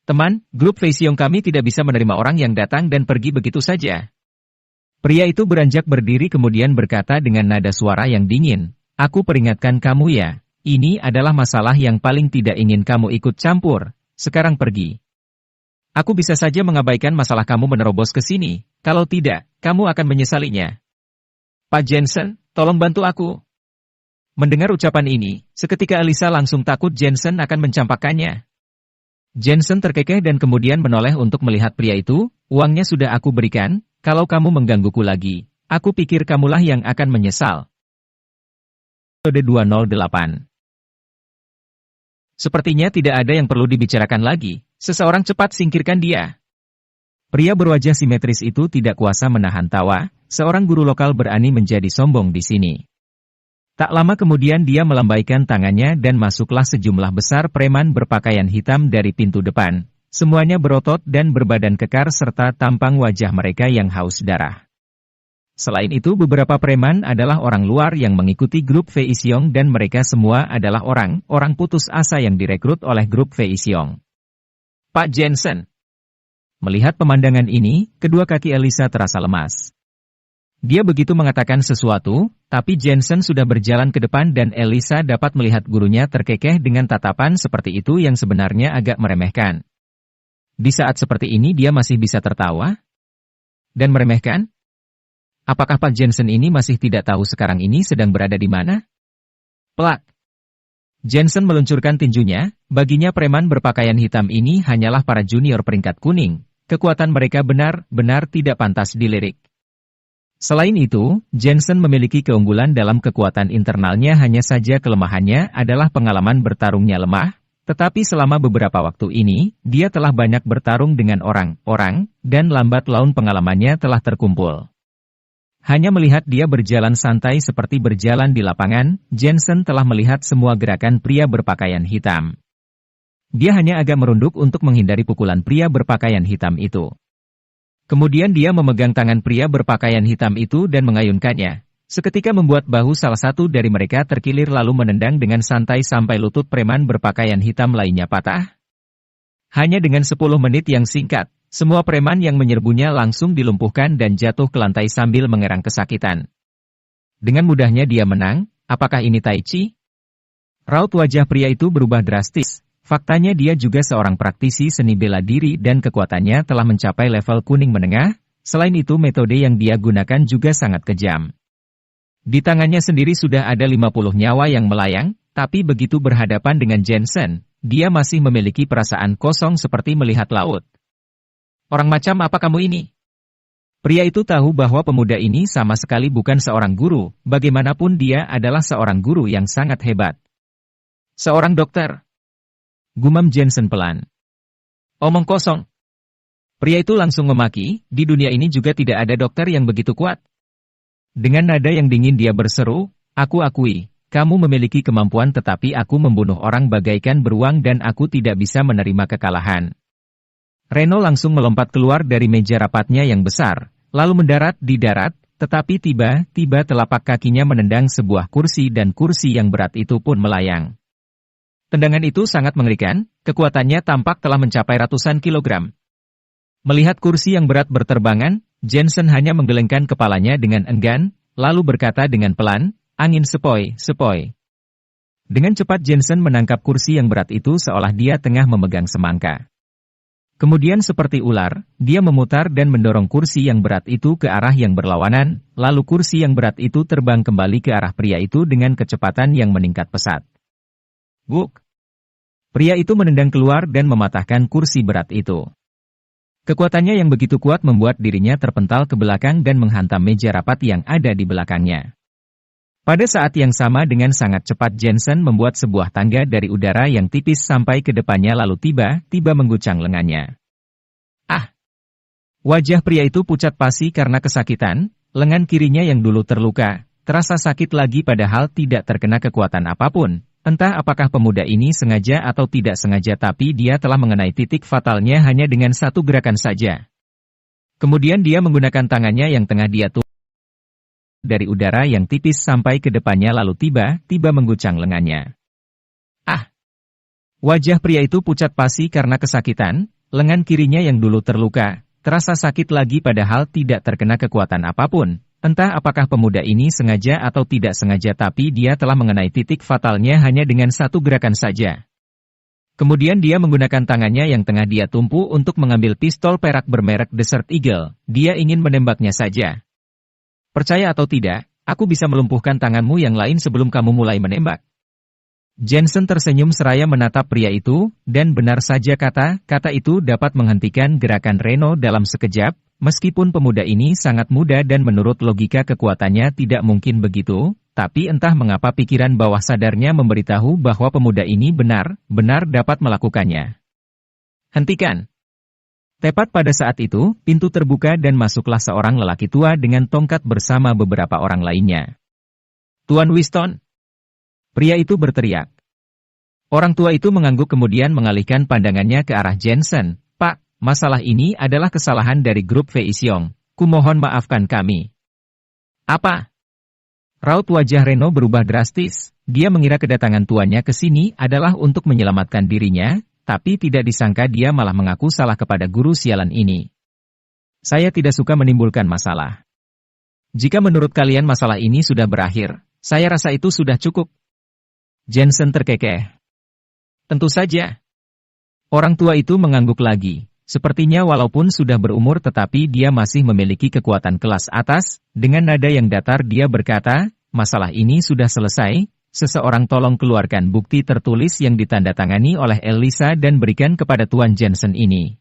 Teman, grup Feixiong kami tidak bisa menerima orang yang datang dan pergi begitu saja. Pria itu beranjak berdiri kemudian berkata dengan nada suara yang dingin, aku peringatkan kamu ya. Ini adalah masalah yang paling tidak ingin kamu ikut campur. Sekarang pergi. Aku bisa saja mengabaikan masalah kamu menerobos ke sini. Kalau tidak, kamu akan menyesalinya. Pak Jensen, tolong bantu aku. Mendengar ucapan ini, seketika Elisa langsung takut Jensen akan mencampakkannya. Jensen terkekeh dan kemudian menoleh untuk melihat pria itu. Uangnya sudah aku berikan, kalau kamu menggangguku lagi, aku pikir kamulah yang akan menyesal. Episode 208. Sepertinya tidak ada yang perlu dibicarakan lagi, seseorang cepat singkirkan dia. Pria berwajah simetris itu tidak kuasa menahan tawa, seorang guru lokal berani menjadi sombong di sini. Tak lama kemudian dia melambaikan tangannya dan masuklah sejumlah besar preman berpakaian hitam dari pintu depan. Semuanya berotot dan berbadan kekar serta tampang wajah mereka yang haus darah. Selain itu beberapa preman adalah orang luar yang mengikuti grup Feixiong dan mereka semua adalah orang putus asa yang direkrut oleh grup Feixiong. Pak Jensen. Melihat pemandangan ini, kedua kaki Elisa terasa lemas. Dia begitu mengatakan sesuatu, tapi Jensen sudah berjalan ke depan dan Elisa dapat melihat gurunya terkekeh dengan tatapan seperti itu yang sebenarnya agak meremehkan. Di saat seperti ini dia masih bisa tertawa? Dan meremehkan? Apakah Pak Jensen ini masih tidak tahu sekarang ini sedang berada di mana? Plak. Jensen meluncurkan tinjunya, baginya preman berpakaian hitam ini hanyalah para junior peringkat kuning. Kekuatan mereka benar-benar tidak pantas dilirik. Selain itu, Jensen memiliki keunggulan dalam kekuatan internalnya hanya saja kelemahannya adalah pengalaman bertarungnya lemah, tetapi selama beberapa waktu ini, dia telah banyak bertarung dengan orang-orang, dan lambat laun pengalamannya telah terkumpul. Hanya melihat dia berjalan santai seperti berjalan di lapangan, Jensen telah melihat semua gerakan pria berpakaian hitam. Dia hanya agak merunduk untuk menghindari pukulan pria berpakaian hitam itu. Kemudian dia memegang tangan pria berpakaian hitam itu dan mengayunkannya. Seketika membuat bahu salah satu dari mereka terkilir lalu menendang dengan santai sampai lutut preman berpakaian hitam lainnya patah. Hanya dengan 10 menit yang singkat, semua preman yang menyerbunya langsung dilumpuhkan dan jatuh ke lantai sambil mengerang kesakitan. Dengan mudahnya dia menang, apakah ini Tai Chi? Raut wajah pria itu berubah drastis. Faktanya dia juga seorang praktisi seni bela diri dan kekuatannya telah mencapai level kuning menengah, selain itu metode yang dia gunakan juga sangat kejam. Di tangannya sendiri sudah ada 50 nyawa yang melayang, tapi begitu berhadapan dengan Jensen, dia masih memiliki perasaan kosong seperti melihat laut. Orang macam apa kamu ini? Pria itu tahu bahwa pemuda ini sama sekali bukan seorang guru, bagaimanapun dia adalah seorang guru yang sangat hebat. Seorang dokter. Gumam Jensen pelan. Omong kosong. Pria itu langsung memaki, di dunia ini juga tidak ada dokter yang begitu kuat. Dengan nada yang dingin dia berseru, "Aku akui, kamu memiliki kemampuan tetapi aku membunuh orang bagaikan beruang dan aku tidak bisa menerima kekalahan." Reno langsung melompat keluar dari meja rapatnya yang besar, lalu mendarat di darat, tetapi tiba-tiba telapak kakinya menendang sebuah kursi dan kursi yang berat itu pun melayang. Tendangan itu sangat mengerikan, kekuatannya tampak telah mencapai ratusan kilogram. Melihat kursi yang berat berterbangan, Jensen hanya menggelengkan kepalanya dengan enggan, lalu berkata dengan pelan, "Angin sepoi-sepoi." Dengan cepat Jensen menangkap kursi yang berat itu seolah dia tengah memegang semangka. Kemudian seperti ular, dia memutar dan mendorong kursi yang berat itu ke arah yang berlawanan, lalu kursi yang berat itu terbang kembali ke arah pria itu dengan kecepatan yang meningkat pesat. Buk! Pria itu menendang keluar dan mematahkan kursi berat itu. Kekuatannya yang begitu kuat membuat dirinya terpental ke belakang dan menghantam meja rapat yang ada di belakangnya. Pada saat yang sama dengan sangat cepat Jensen membuat sebuah tangga dari udara yang tipis sampai ke depannya lalu tiba-tiba mengguncang lengannya. Ah! Wajah pria itu pucat pasi karena kesakitan, lengan kirinya yang dulu terluka, terasa sakit lagi padahal tidak terkena kekuatan apapun. Entah apakah pemuda ini sengaja atau tidak sengaja tapi dia telah mengenai titik fatalnya hanya dengan satu gerakan saja. Kemudian dia menggunakan tangannya yang tengah dia tutup dari udara yang tipis sampai ke depannya lalu tiba-tiba mengguncang lengannya. Ah! Wajah pria itu pucat pasi karena kesakitan, lengan kirinya yang dulu terluka, terasa sakit lagi padahal tidak terkena kekuatan apapun. Entah apakah pemuda ini sengaja atau tidak sengaja tapi dia telah mengenai titik fatalnya hanya dengan satu gerakan saja. Kemudian dia menggunakan tangannya yang tengah dia tumpu untuk mengambil pistol perak bermerek Desert Eagle, dia ingin menembaknya saja. Percaya atau tidak, aku bisa melumpuhkan tanganmu yang lain sebelum kamu mulai menembak. Jensen tersenyum seraya menatap pria itu, dan benar saja kata-kata itu dapat menghentikan gerakan Reno dalam sekejap. Meskipun pemuda ini sangat muda dan menurut logika kekuatannya tidak mungkin begitu, tapi entah mengapa pikiran bawah sadarnya memberitahu bahwa pemuda ini benar-benar dapat melakukannya. Hentikan! Tepat pada saat itu, pintu terbuka dan masuklah seorang lelaki tua dengan tongkat bersama beberapa orang lainnya. "Tuan Winston!" Pria itu berteriak. Orang tua itu mengangguk kemudian mengalihkan pandangannya ke arah Jensen. "Pak, masalah ini adalah kesalahan dari grup Fei Xiong. Kumohon maafkan kami." "Apa?" Raut wajah Reno berubah drastis. Dia mengira kedatangan tuannya ke sini adalah untuk menyelamatkan dirinya, tapi tidak disangka dia malah mengaku salah kepada guru sialan ini. "Saya tidak suka menimbulkan masalah. Jika menurut kalian masalah ini sudah berakhir, saya rasa itu sudah cukup." Jensen terkekeh. "Tentu saja." Orang tua itu mengangguk lagi. Sepertinya walaupun sudah berumur tetapi dia masih memiliki kekuatan kelas atas, dengan nada yang datar dia berkata, "Masalah ini sudah selesai, seseorang tolong keluarkan bukti tertulis yang ditandatangani oleh Elisa dan berikan kepada Tuan Jensen ini."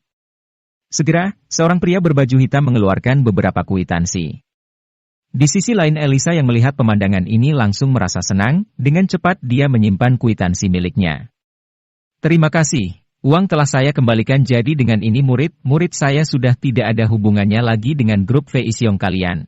Segera, seorang pria berbaju hitam mengeluarkan beberapa kwitansi. Di sisi lain Elisa yang melihat pemandangan ini langsung merasa senang, dengan cepat dia menyimpan kwitansi miliknya. "Terima kasih. Uang telah saya kembalikan jadi dengan ini murid-murid saya sudah tidak ada hubungannya lagi dengan grup Fei Xiong kalian."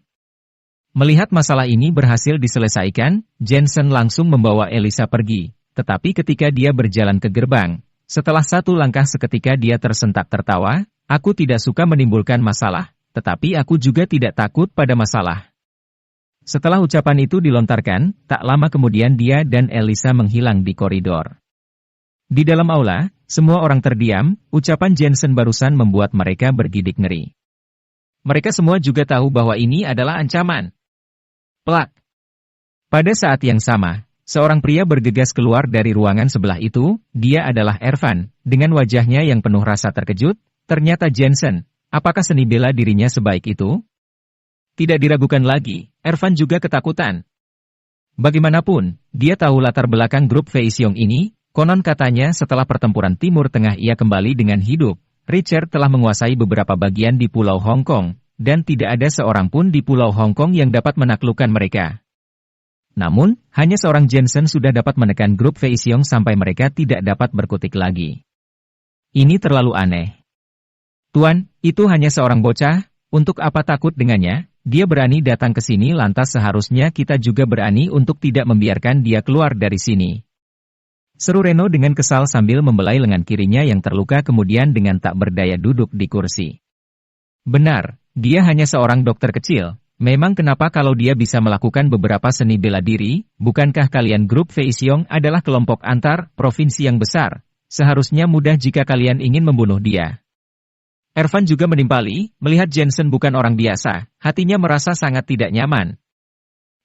Melihat masalah ini berhasil diselesaikan, Jensen langsung membawa Elisa pergi. Tetapi ketika dia berjalan ke gerbang, setelah satu langkah seketika dia tersentak tertawa, "Aku tidak suka menimbulkan masalah, tetapi aku juga tidak takut pada masalah." Setelah ucapan itu dilontarkan, tak lama kemudian dia dan Elisa menghilang di koridor. Di dalam aula, semua orang terdiam, ucapan Jensen barusan membuat mereka bergidik ngeri. Mereka semua juga tahu bahwa ini adalah ancaman. Plak! Pada saat yang sama, seorang pria bergegas keluar dari ruangan sebelah itu, dia adalah Ervan, dengan wajahnya yang penuh rasa terkejut, ternyata Jensen, apakah seni bela dirinya sebaik itu? Tidak diragukan lagi, Ervan juga ketakutan. Bagaimanapun, dia tahu latar belakang grup Fei Xiong ini. Konon katanya setelah pertempuran Timur Tengah ia kembali dengan hidup. Richard telah menguasai beberapa bagian di Pulau Hong Kong, dan tidak ada seorang pun di Pulau Hong Kong yang dapat menaklukkan mereka. Namun, hanya seorang Jensen sudah dapat menekan grup Fei Xiong sampai mereka tidak dapat berkutik lagi. Ini terlalu aneh. "Tuan, itu hanya seorang bocah, untuk apa takut dengannya?" dia berani datang ke sini lantas seharusnya kita juga berani untuk tidak membiarkan dia keluar dari sini. Seru Reno dengan kesal sambil membelai lengan kirinya yang terluka kemudian dengan tak berdaya duduk di kursi. Benar, dia hanya seorang dokter kecil. Memang kenapa kalau dia bisa melakukan beberapa seni bela diri, bukankah kalian grup Feixiong adalah kelompok antar provinsi yang besar? Seharusnya mudah jika kalian ingin membunuh dia. Ervan juga menimpali, melihat Jensen bukan orang biasa, hatinya merasa sangat tidak nyaman.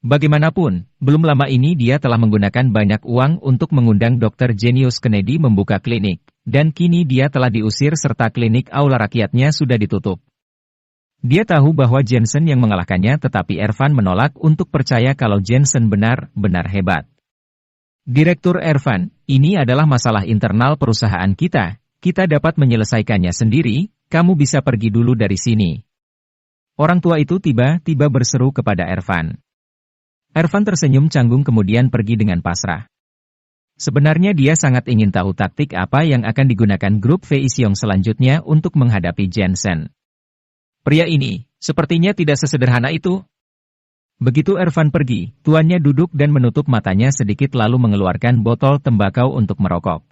Bagaimanapun, belum lama ini dia telah menggunakan banyak uang untuk mengundang Dr. Genius Kennedy membuka klinik, dan kini dia telah diusir serta klinik aula rakyatnya sudah ditutup. Dia tahu bahwa Jensen yang mengalahkannya tetapi Ervan menolak untuk percaya kalau Jensen benar-benar hebat. Direktur Ervan, ini adalah masalah internal perusahaan kita dapat menyelesaikannya sendiri, kamu bisa pergi dulu dari sini. Orang tua itu tiba-tiba berseru kepada Ervan. Ervan tersenyum canggung kemudian pergi dengan pasrah. Sebenarnya dia sangat ingin tahu taktik apa yang akan digunakan grup Feixiong selanjutnya untuk menghadapi Jensen. Pria ini, sepertinya tidak sesederhana itu. Begitu Ervan pergi, tuannya duduk dan menutup matanya sedikit lalu mengeluarkan botol tembakau untuk merokok.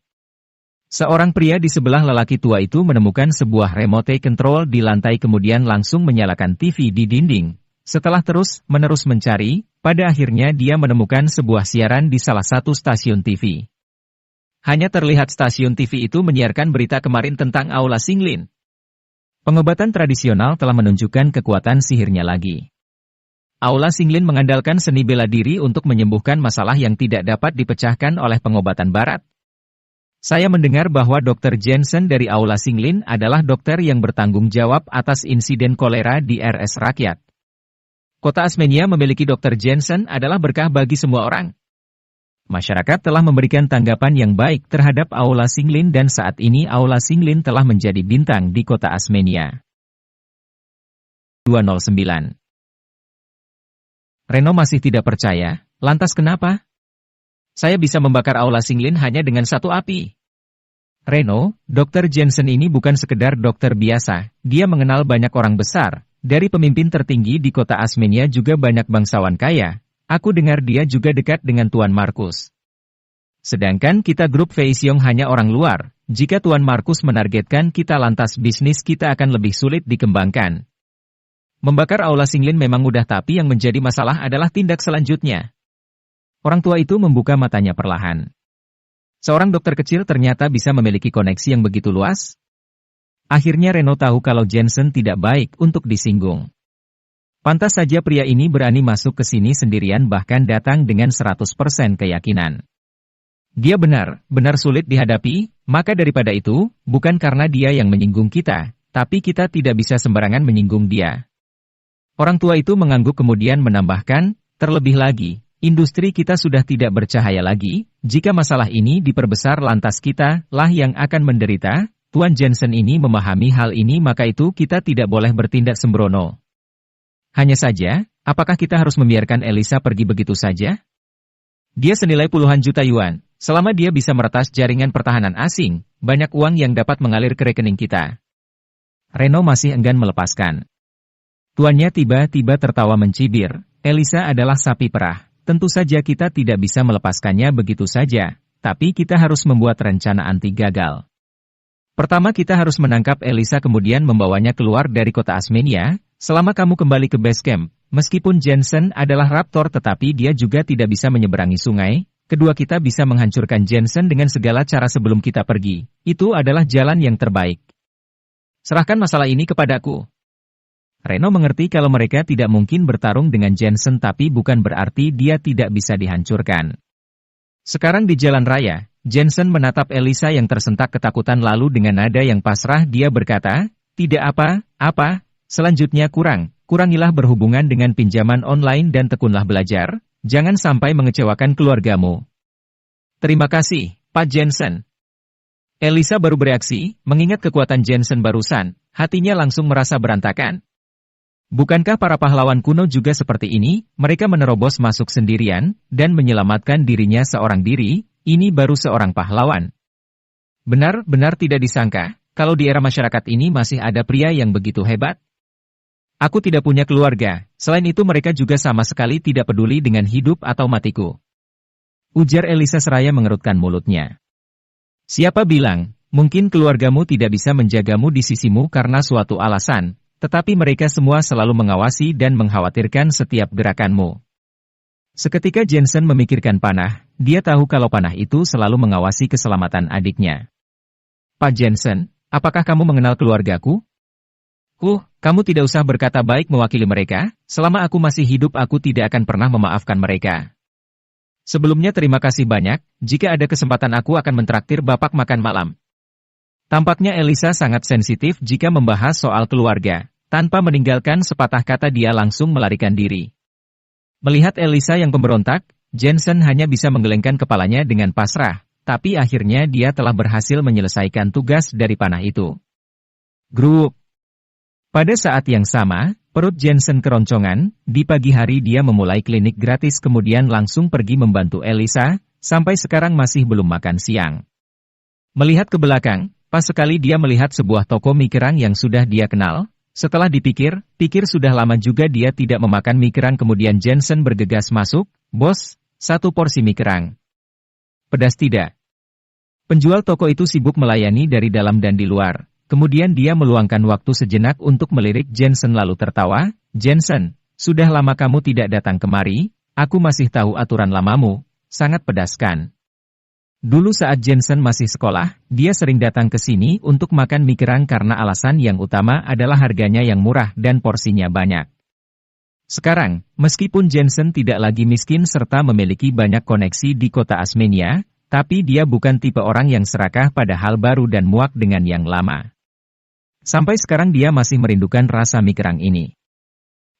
Seorang pria di sebelah lelaki tua itu menemukan sebuah remote control di lantai kemudian langsung menyalakan TV di dinding. Setelah terus-menerus mencari, pada akhirnya dia menemukan sebuah siaran di salah satu stasiun TV. Hanya terlihat stasiun TV itu menyiarkan berita kemarin tentang Aula Xinglin. Pengobatan tradisional telah menunjukkan kekuatan sihirnya lagi. Aula Xinglin mengandalkan seni bela diri untuk menyembuhkan masalah yang tidak dapat dipecahkan oleh pengobatan barat. Saya mendengar bahwa Dr. Jensen dari Aula Xinglin adalah dokter yang bertanggung jawab atas insiden kolera di RS Rakyat. Kota Asmenia memiliki Dr. Jensen adalah berkah bagi semua orang. Masyarakat telah memberikan tanggapan yang baik terhadap Aula Xinglin dan saat ini Aula Xinglin telah menjadi bintang di kota Asmenia. 209. Reno masih tidak percaya, lantas kenapa? Saya bisa membakar Aula Xinglin hanya dengan satu api. Reno, Dr. Jensen ini bukan sekedar dokter biasa, dia mengenal banyak orang besar, dari pemimpin tertinggi di kota Asmenia juga banyak bangsawan kaya. Aku dengar dia juga dekat dengan Tuan Markus. Sedangkan kita grup Feixiong hanya orang luar, jika Tuan Markus menargetkan kita lantas bisnis kita akan lebih sulit dikembangkan. Membakar Aula Xinglin memang mudah tapi yang menjadi masalah adalah tindak selanjutnya. Orang tua itu membuka matanya perlahan. Seorang dokter kecil ternyata bisa memiliki koneksi yang begitu luas. Akhirnya Reno tahu kalau Jensen tidak baik untuk disinggung. Pantas saja pria ini berani masuk ke sini sendirian bahkan datang dengan 100% keyakinan. Dia benar-benar sulit dihadapi, maka daripada itu, bukan karena dia yang menyinggung kita, tapi kita tidak bisa sembarangan menyinggung dia. Orang tua itu mengangguk kemudian menambahkan, terlebih lagi, industri kita sudah tidak bercahaya lagi, jika masalah ini diperbesar lantas kita lah yang akan menderita, Tuan Jensen ini memahami hal ini maka itu kita tidak boleh bertindak sembrono. Hanya saja, apakah kita harus membiarkan Elisa pergi begitu saja? Dia senilai puluhan juta yuan, selama dia bisa meretas jaringan pertahanan asing, banyak uang yang dapat mengalir ke rekening kita. Reno masih enggan melepaskan. Tuannya tiba-tiba tertawa mencibir, Elisa adalah sapi perah, tentu saja kita tidak bisa melepaskannya begitu saja, tapi kita harus membuat rencana anti gagal. Pertama kita harus menangkap Elisa kemudian membawanya keluar dari kota Asmenia. Selama kamu kembali ke base camp, meskipun Jensen adalah raptor tetapi dia juga tidak bisa menyeberangi sungai, kedua kita bisa menghancurkan Jensen dengan segala cara sebelum kita pergi. Itu adalah jalan yang terbaik. Serahkan masalah ini kepadaku. Reno mengerti kalau mereka tidak mungkin bertarung dengan Jensen tapi bukan berarti dia tidak bisa dihancurkan. Sekarang di jalan raya, Jensen menatap Elisa yang tersentak ketakutan lalu dengan nada yang pasrah dia berkata, tidak apa-apa. Selanjutnya kurangilah berhubungan dengan pinjaman online dan tekunlah belajar, jangan sampai mengecewakan keluargamu. Terima kasih, Pak Jensen. Elisa baru bereaksi, mengingat kekuatan Jensen barusan, hatinya langsung merasa berantakan. Bukankah para pahlawan kuno juga seperti ini, mereka menerobos masuk sendirian, dan menyelamatkan dirinya seorang diri, ini baru seorang pahlawan. Benar-benar tidak disangka, kalau di era masyarakat ini masih ada pria yang begitu hebat. Aku tidak punya keluarga, selain itu mereka juga sama sekali tidak peduli dengan hidup atau matiku. Ujar Elisa seraya mengerutkan mulutnya. Siapa bilang, mungkin keluargamu tidak bisa menjagamu di sisimu karena suatu alasan, tetapi mereka semua selalu mengawasi dan mengkhawatirkan setiap gerakanmu. Seketika Jensen memikirkan panah, dia tahu kalau panah itu selalu mengawasi keselamatan adiknya. Pak Jensen, apakah kamu mengenal keluargaku? Kamu tidak usah berkata baik mewakili mereka, selama aku masih hidup aku tidak akan pernah memaafkan mereka. Sebelumnya terima kasih banyak, jika ada kesempatan aku akan mentraktir Bapak makan malam. Tampaknya Elisa sangat sensitif jika membahas soal keluarga. Tanpa meninggalkan sepatah kata dia langsung melarikan diri. Melihat Elisa yang pemberontak, Jensen hanya bisa menggelengkan kepalanya dengan pasrah, tapi akhirnya dia telah berhasil menyelesaikan tugas dari panah itu. Grup. Pada saat yang sama, perut Jensen keroncongan, di pagi hari dia memulai klinik gratis kemudian langsung pergi membantu Elisa, sampai sekarang masih belum makan siang. Melihat ke belakang, pas sekali dia melihat sebuah toko mie kerang yang sudah dia kenal. Setelah dipikir sudah lama juga dia tidak memakan mie kerang kemudian Jensen bergegas masuk, bos, 1 porsi mie kerang. Pedas tidak? Penjual toko itu sibuk melayani dari dalam dan di luar. Kemudian dia meluangkan waktu sejenak untuk melirik Jensen lalu tertawa, Jensen, sudah lama kamu tidak datang kemari, aku masih tahu aturan lamamu, sangat pedas kan? Dulu saat Jensen masih sekolah, dia sering datang ke sini untuk makan mie kerang karena alasan yang utama adalah harganya yang murah dan porsinya banyak. Sekarang, meskipun Jensen tidak lagi miskin serta memiliki banyak koneksi di kota Asmenia, tapi dia bukan tipe orang yang serakah pada hal baru dan muak dengan yang lama. Sampai sekarang dia masih merindukan rasa mie kerang ini.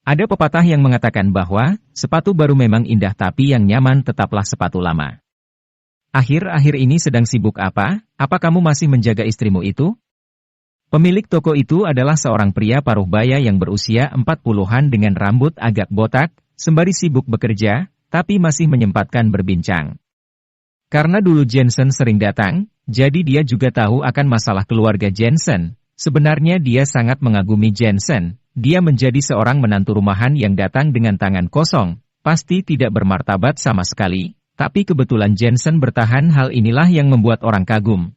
Ada pepatah yang mengatakan bahwa, sepatu baru memang indah tapi yang nyaman tetaplah sepatu lama. Akhir-akhir ini sedang sibuk apa? Apa kamu masih menjaga istrimu itu? Pemilik toko itu adalah seorang pria paruh baya yang berusia 40-an dengan rambut agak botak, sembari sibuk bekerja, tapi masih menyempatkan berbincang. Karena dulu Jensen sering datang, jadi dia juga tahu akan masalah keluarga Jensen. Sebenarnya dia sangat mengagumi Jensen, dia menjadi seorang menantu rumahan yang datang dengan tangan kosong, pasti tidak bermartabat sama sekali. Tapi kebetulan Jensen bertahan hal inilah yang membuat orang kagum.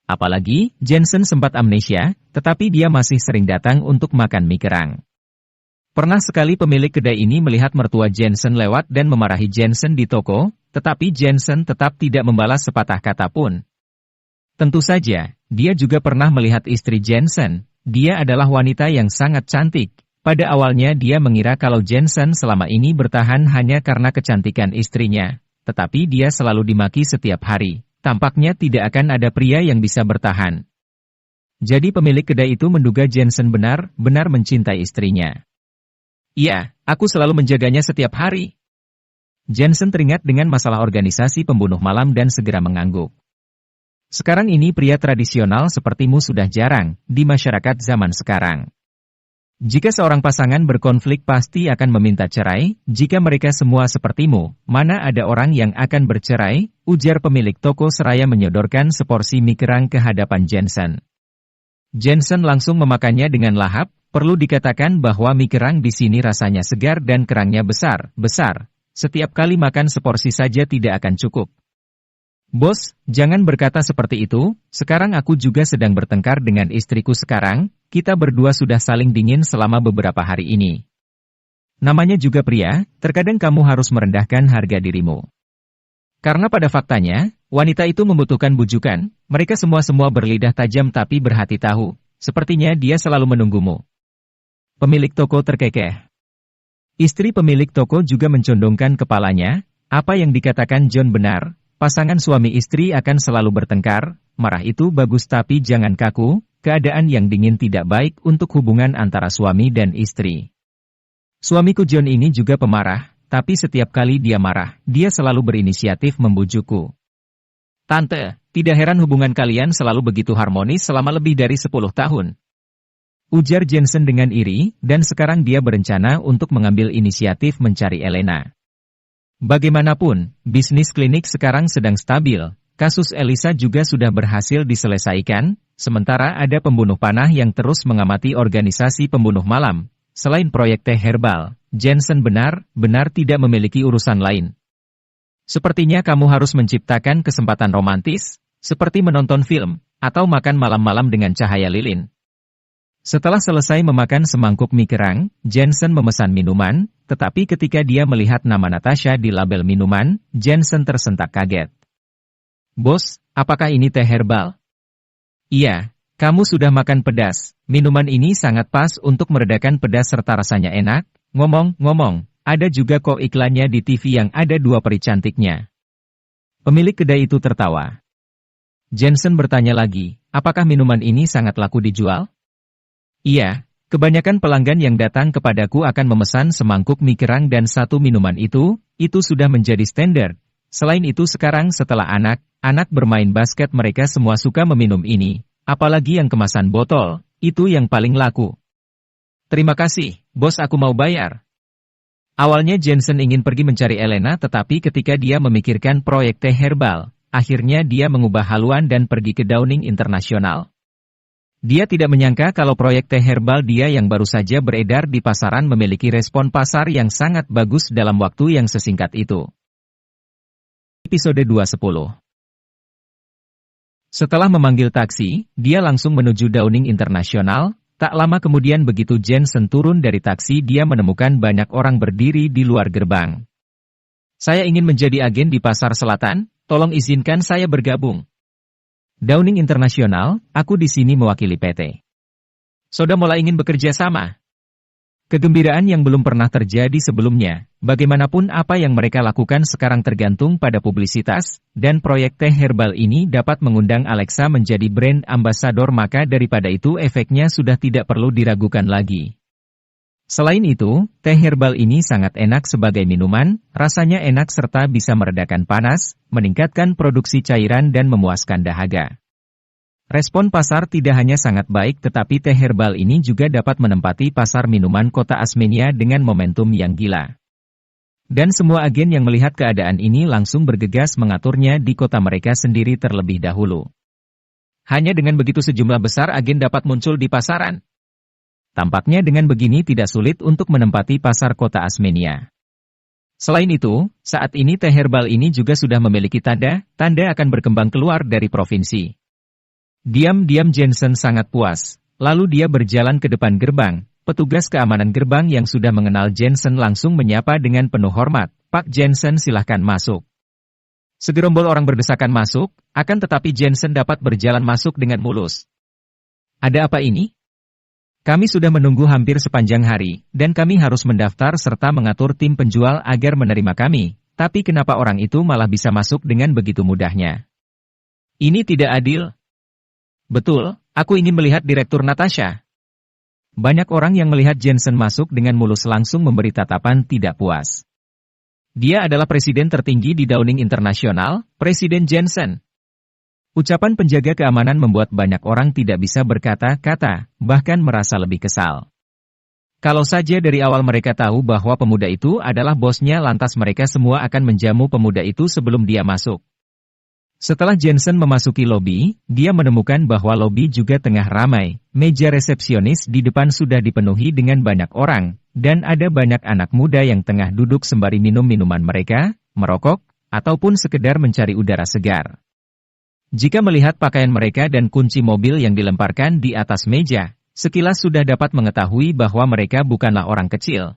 Apalagi, Jensen sempat amnesia, tetapi dia masih sering datang untuk makan mie kerang. Pernah sekali pemilik kedai ini melihat mertua Jensen lewat dan memarahi Jensen di toko, tetapi Jensen tetap tidak membalas sepatah kata pun. Tentu saja, dia juga pernah melihat istri Jensen, dia adalah wanita yang sangat cantik. Pada awalnya dia mengira kalau Jensen selama ini bertahan hanya karena kecantikan istrinya. Tetapi dia selalu dimaki setiap hari, tampaknya tidak akan ada pria yang bisa bertahan. Jadi pemilik kedai itu menduga Jensen benar-benar mencintai istrinya. Iya, aku selalu menjaganya setiap hari. Jensen teringat dengan masalah organisasi pembunuh malam dan segera mengangguk. Sekarang ini pria tradisional sepertimu sudah jarang di masyarakat zaman sekarang. Jika seorang pasangan berkonflik pasti akan meminta cerai, jika mereka semua sepertimu, mana ada orang yang akan bercerai, ujar pemilik toko seraya menyodorkan seporsi mie kerang ke hadapan Jensen. Jensen langsung memakannya dengan lahap, perlu dikatakan bahwa mie kerang di sini rasanya segar dan kerangnya besar. Setiap kali makan seporsi saja tidak akan cukup. Bos, jangan berkata seperti itu, sekarang aku juga sedang bertengkar dengan istriku sekarang, kita berdua sudah saling dingin selama beberapa hari ini. Namanya juga pria, terkadang kamu harus merendahkan harga dirimu. Karena pada faktanya, wanita itu membutuhkan bujukan, mereka semua berlidah tajam tapi berhati tahu, sepertinya dia selalu menunggumu. Pemilik toko terkekeh. Istri pemilik toko juga mencondongkan kepalanya, apa yang dikatakan John benar. Pasangan suami istri akan selalu bertengkar, marah itu bagus tapi jangan kaku, keadaan yang dingin tidak baik untuk hubungan antara suami dan istri. Suamiku John ini juga pemarah, tapi setiap kali dia marah, dia selalu berinisiatif membujukku. Tante, tidak heran hubungan kalian selalu begitu harmonis selama lebih dari 10 tahun. Ujar Jensen dengan iri, dan sekarang dia berencana untuk mengambil inisiatif mencari Elena. Bagaimanapun, bisnis klinik sekarang sedang stabil, kasus Elisa juga sudah berhasil diselesaikan, sementara ada pembunuh panah yang terus mengamati organisasi pembunuh malam. selain proyek teh herbal, Jensen benar-benar tidak memiliki urusan lain. Sepertinya kamu harus menciptakan kesempatan romantis, seperti menonton film, atau makan malam-malam dengan cahaya lilin. Setelah selesai memakan semangkuk mie kerang, Jensen memesan minuman, tetapi ketika dia melihat nama Natasha di label minuman, Jensen tersentak kaget. Bos, apakah ini teh herbal? Iya, kamu sudah makan pedas. Minuman ini sangat pas untuk meredakan pedas serta rasanya enak. Ngomong-ngomong, ada juga kok iklannya di TV yang ada dua peri cantiknya. Pemilik kedai itu tertawa. Jensen bertanya lagi, apakah minuman ini sangat laku dijual? Iya, kebanyakan pelanggan yang datang kepadaku akan memesan semangkuk mie kerang dan satu minuman itu sudah menjadi standar. Selain itu sekarang setelah anak bermain basket mereka semua suka meminum ini. Apalagi yang kemasan botol, itu yang paling laku. Terima kasih, bos, aku mau bayar. Awalnya Jensen ingin pergi mencari Elena tetapi ketika dia memikirkan proyek teh herbal, akhirnya dia mengubah haluan dan pergi ke Downing International. Dia tidak menyangka kalau proyek teh herbal dia yang baru saja beredar di pasaran memiliki respon pasar yang sangat bagus dalam waktu yang sesingkat itu. Episode 210. Setelah memanggil taksi, dia langsung menuju Downing International. Tak lama kemudian begitu Jensen turun dari taksi dia menemukan banyak orang berdiri di luar gerbang. Saya ingin menjadi agen di Pasar Selatan, tolong izinkan saya bergabung. Downing International, aku di sini mewakili PT. Sudah mulai ingin bekerja sama. Kegembiraan yang belum pernah terjadi sebelumnya, bagaimanapun apa yang mereka lakukan sekarang tergantung pada publisitas, dan proyek teh herbal ini dapat mengundang Alexa menjadi brand ambassador maka daripada itu efeknya sudah tidak perlu diragukan lagi. Selain itu, teh herbal ini sangat enak sebagai minuman, rasanya enak serta bisa meredakan panas, meningkatkan produksi cairan dan memuaskan dahaga. Respon pasar tidak hanya sangat baik tetapi teh herbal ini juga dapat menempati pasar minuman kota Asmenia dengan momentum yang gila. Dan semua agen yang melihat keadaan ini langsung bergegas mengaturnya di kota mereka sendiri terlebih dahulu. Hanya dengan begitu sejumlah besar agen dapat muncul di pasaran. Tampaknya dengan begini tidak sulit untuk menempati pasar kota Asmenia. Selain itu, saat ini teh herbal ini juga sudah memiliki tanda akan berkembang keluar dari provinsi. Diam-diam Jensen sangat puas, lalu dia berjalan ke depan gerbang. Petugas keamanan gerbang yang sudah mengenal Jensen langsung menyapa dengan penuh hormat, Pak Jensen silahkan masuk. Segerombol orang berdesakan masuk, akan tetapi Jensen dapat berjalan masuk dengan mulus. Ada apa ini? Kami sudah menunggu hampir sepanjang hari, dan kami harus mendaftar serta mengatur tim penjual agar menerima kami, tapi kenapa orang itu malah bisa masuk dengan begitu mudahnya? Ini tidak adil. Betul, aku ingin melihat Direktur Natasha. Banyak orang yang melihat Jensen masuk dengan mulus langsung memberi tatapan tidak puas. Dia adalah presiden tertinggi di Downing International, Presiden Jensen. Ucapan penjaga keamanan membuat banyak orang tidak bisa berkata-kata, bahkan merasa lebih kesal. Kalau saja dari awal mereka tahu bahwa pemuda itu adalah bosnya lantas mereka semua akan menjamu pemuda itu sebelum dia masuk. Setelah Jensen memasuki lobi, dia menemukan bahwa lobi juga tengah ramai. Meja resepsionis di depan sudah dipenuhi dengan banyak orang, dan ada banyak anak muda yang tengah duduk sembari minum minuman mereka, merokok, ataupun sekedar mencari udara segar. Jika melihat pakaian mereka dan kunci mobil yang dilemparkan di atas meja, sekilas sudah dapat mengetahui bahwa mereka bukanlah orang kecil.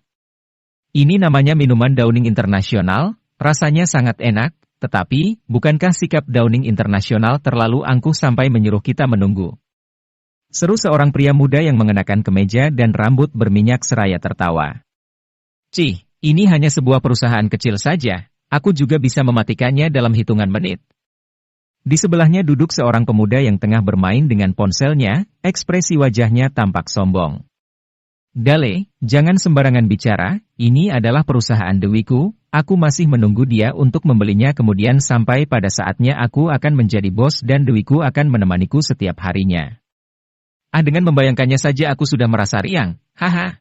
Ini namanya minuman Downing International, rasanya sangat enak. Tetapi, bukankah sikap Downing International terlalu angkuh sampai menyuruh kita menunggu? Seru seorang pria muda yang mengenakan kemeja dan rambut berminyak seraya tertawa. Cih, ini hanya sebuah perusahaan kecil saja, aku juga bisa mematikannya dalam hitungan menit. Di sebelahnya duduk seorang pemuda yang tengah bermain dengan ponselnya, ekspresi wajahnya tampak sombong. Dale, jangan sembarangan bicara, ini adalah perusahaan Dewiku, aku masih menunggu dia untuk membelinya kemudian sampai pada saatnya aku akan menjadi bos dan Dewiku akan menemaniku setiap harinya. Dengan membayangkannya saja aku sudah merasa riang, haha.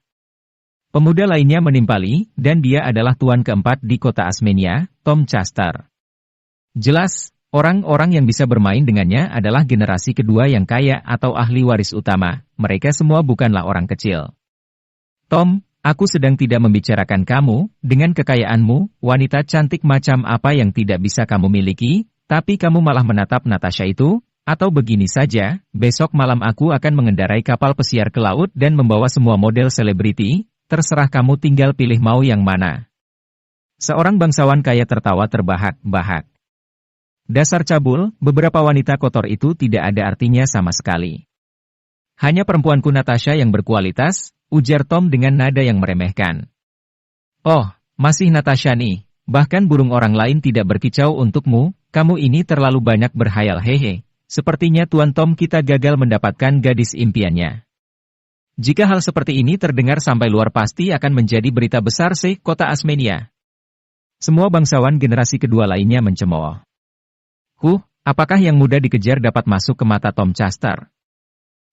Pemuda lainnya menimpali, dan dia adalah tuan keempat di kota Asmenia, Tom Chester. Jelas, orang-orang yang bisa bermain dengannya adalah generasi kedua yang kaya atau ahli waris utama, mereka semua bukanlah orang kecil. Tom, aku sedang tidak membicarakan kamu, dengan kekayaanmu, wanita cantik macam apa yang tidak bisa kamu miliki, tapi kamu malah menatap Natasha itu, atau begini saja, besok malam aku akan mengendarai kapal pesiar ke laut dan membawa semua model selebriti, terserah kamu tinggal pilih mau yang mana. Seorang bangsawan kaya tertawa terbahak-bahak. Dasar cabul, beberapa wanita kotor itu tidak ada artinya sama sekali. Hanya perempuanku Natasha yang berkualitas, ujar Tom dengan nada yang meremehkan. Oh, masih Natasha nih, bahkan burung orang lain tidak berkicau untukmu, kamu ini terlalu banyak berhayal hehe. Sepertinya Tuan Tom kita gagal mendapatkan gadis impiannya. Jika hal seperti ini terdengar sampai luar pasti akan menjadi berita besar kota Asmenia. Semua bangsawan generasi kedua lainnya mencemooh. Apakah yang mudah dikejar dapat masuk ke mata Tom Chester?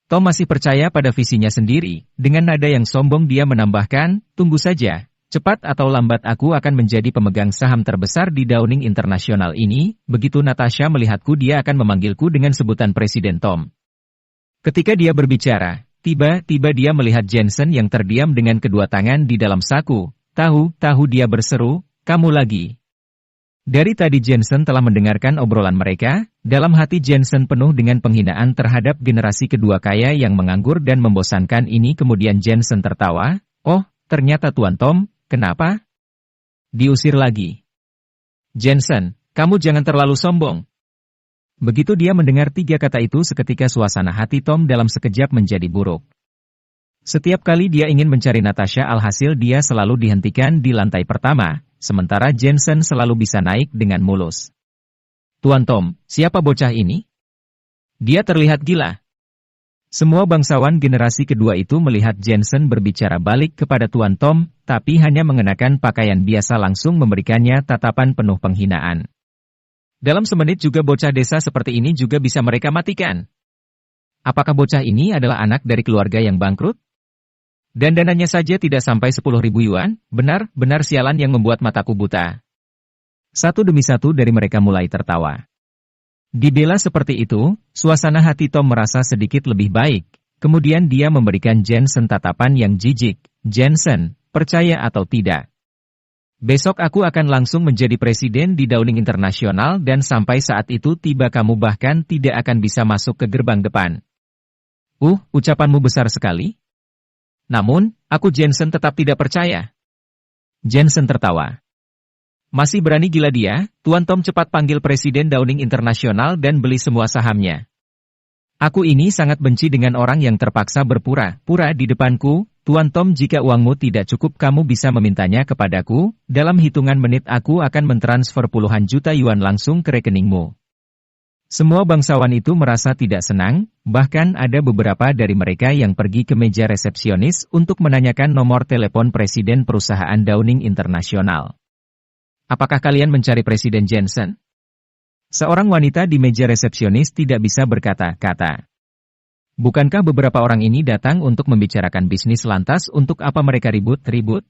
Tom masih percaya pada visinya sendiri, dengan nada yang sombong dia menambahkan, tunggu saja, cepat atau lambat aku akan menjadi pemegang saham terbesar di Downing International ini, begitu Natasha melihatku dia akan memanggilku dengan sebutan Presiden Tom. Ketika dia berbicara, tiba-tiba dia melihat Jensen yang terdiam dengan kedua tangan di dalam saku, tahu dia berseru, kamu lagi. Dari tadi Jensen telah mendengarkan obrolan mereka, dalam hati Jensen penuh dengan penghinaan terhadap generasi kedua kaya yang menganggur dan membosankan ini kemudian Jensen tertawa, oh, ternyata Tuan Tom, kenapa? Diusir lagi. Jensen, kamu jangan terlalu sombong. Begitu dia mendengar tiga kata itu seketika suasana hati Tom dalam sekejap menjadi buruk. Setiap kali dia ingin mencari Natasha alhasil dia selalu dihentikan di lantai pertama. Sementara Jensen selalu bisa naik dengan mulus. Tuan Tom, siapa bocah ini? Dia terlihat gila. Semua bangsawan generasi kedua itu melihat Jensen berbicara balik kepada Tuan Tom, tapi hanya mengenakan pakaian biasa langsung memberikannya tatapan penuh penghinaan. Dalam semenit juga bocah desa seperti ini juga bisa mereka matikan. Apakah bocah ini adalah anak dari keluarga yang bangkrut? Dandanannya saja tidak sampai 10.000 yuan, benar-benar sialan yang membuat mataku buta. Satu demi satu dari mereka mulai tertawa. Dibela seperti itu, suasana hati Tom merasa sedikit lebih baik. Kemudian dia memberikan Jensen tatapan yang jijik. Jensen, percaya atau tidak? Besok aku akan langsung menjadi presiden di Downing International dan sampai saat itu tiba kamu bahkan tidak akan bisa masuk ke gerbang depan. Ucapanmu besar sekali. Namun, aku Jensen tetap tidak percaya. Jensen tertawa. Masih berani gila dia, Tuan Tom cepat panggil Presiden Downing International dan beli semua sahamnya. Aku ini sangat benci dengan orang yang terpaksa berpura-pura di depanku, Tuan Tom jika uangmu tidak cukup kamu bisa memintanya kepadaku, dalam hitungan menit aku akan mentransfer puluhan juta yuan langsung ke rekeningmu. Semua bangsawan itu merasa tidak senang, bahkan ada beberapa dari mereka yang pergi ke meja resepsionis untuk menanyakan nomor telepon presiden perusahaan Downing International. Apakah kalian mencari Presiden Jensen? Seorang wanita di meja resepsionis tidak bisa berkata-kata. Bukankah beberapa orang ini datang untuk membicarakan bisnis lantas untuk apa mereka ribut-ribut?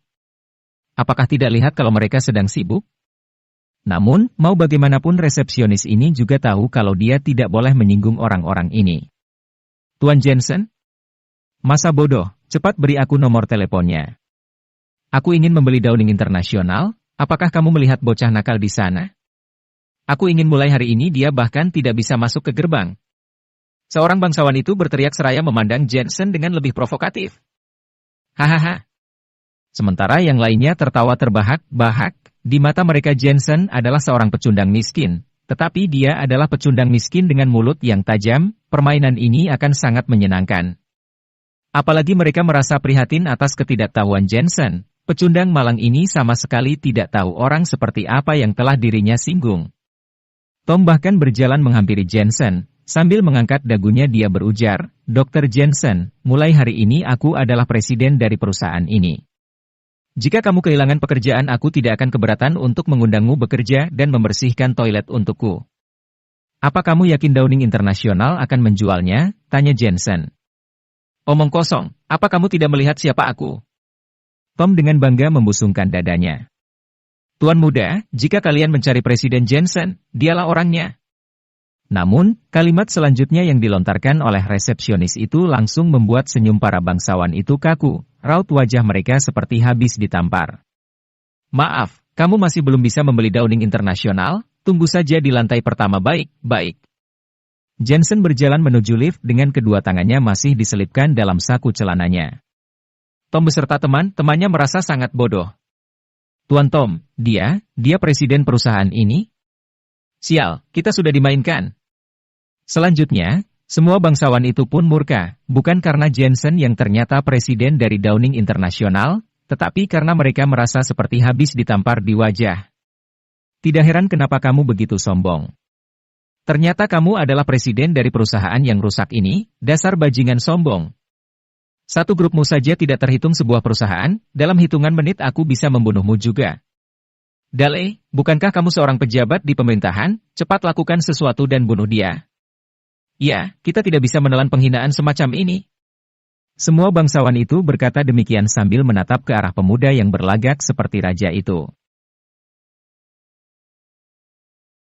Apakah tidak lihat kalau mereka sedang sibuk? Namun, mau bagaimanapun resepsionis ini juga tahu kalau dia tidak boleh menyinggung orang-orang ini. Tuan Jensen? Masa bodoh, cepat beri aku nomor teleponnya. Aku ingin membeli Downing International, apakah kamu melihat bocah nakal di sana? Aku ingin mulai hari ini dia bahkan tidak bisa masuk ke gerbang. Seorang bangsawan itu berteriak seraya memandang Jensen dengan lebih provokatif. Hahaha. Sementara yang lainnya tertawa terbahak-bahak. Di mata mereka Jensen adalah seorang pecundang miskin, tetapi dia adalah pecundang miskin dengan mulut yang tajam, permainan ini akan sangat menyenangkan. Apalagi mereka merasa prihatin atas ketidaktahuan Jensen, pecundang malang ini sama sekali tidak tahu orang seperti apa yang telah dirinya singgung. Tom bahkan berjalan menghampiri Jensen, sambil mengangkat dagunya dia berujar, Dr. Jensen, mulai hari ini aku adalah presiden dari perusahaan ini. Jika kamu kehilangan pekerjaan aku tidak akan keberatan untuk mengundangmu bekerja dan membersihkan toilet untukku. Apa kamu yakin Downing International akan menjualnya? Tanya Jensen. Omong kosong, apa kamu tidak melihat siapa aku? Tom dengan bangga membusungkan dadanya. Tuan muda, jika kalian mencari Presiden Jensen, dialah orangnya. Namun, kalimat selanjutnya yang dilontarkan oleh resepsionis itu langsung membuat senyum para bangsawan itu kaku, raut wajah mereka seperti habis ditampar. Maaf, kamu masih belum bisa membeli Downing Internasional? Tunggu saja di lantai pertama baik. Jensen berjalan menuju lift dengan kedua tangannya masih diselipkan dalam saku celananya. Tom beserta teman-temannya merasa sangat bodoh. Tuan Tom, dia presiden perusahaan ini? Sial, kita sudah dimainkan. Selanjutnya, semua bangsawan itu pun murka, bukan karena Jensen yang ternyata presiden dari Downing Internasional, tetapi karena mereka merasa seperti habis ditampar di wajah. Tidak heran kenapa kamu begitu sombong. Ternyata kamu adalah presiden dari perusahaan yang rusak ini, dasar bajingan sombong. Satu grupmu saja tidak terhitung sebuah perusahaan, dalam hitungan menit aku bisa membunuhmu juga. Dale, bukankah kamu seorang pejabat di pemerintahan? Cepat lakukan sesuatu dan bunuh dia. Ya, kita tidak bisa menelan penghinaan semacam ini. Semua bangsawan itu berkata demikian sambil menatap ke arah pemuda yang berlagak seperti raja itu.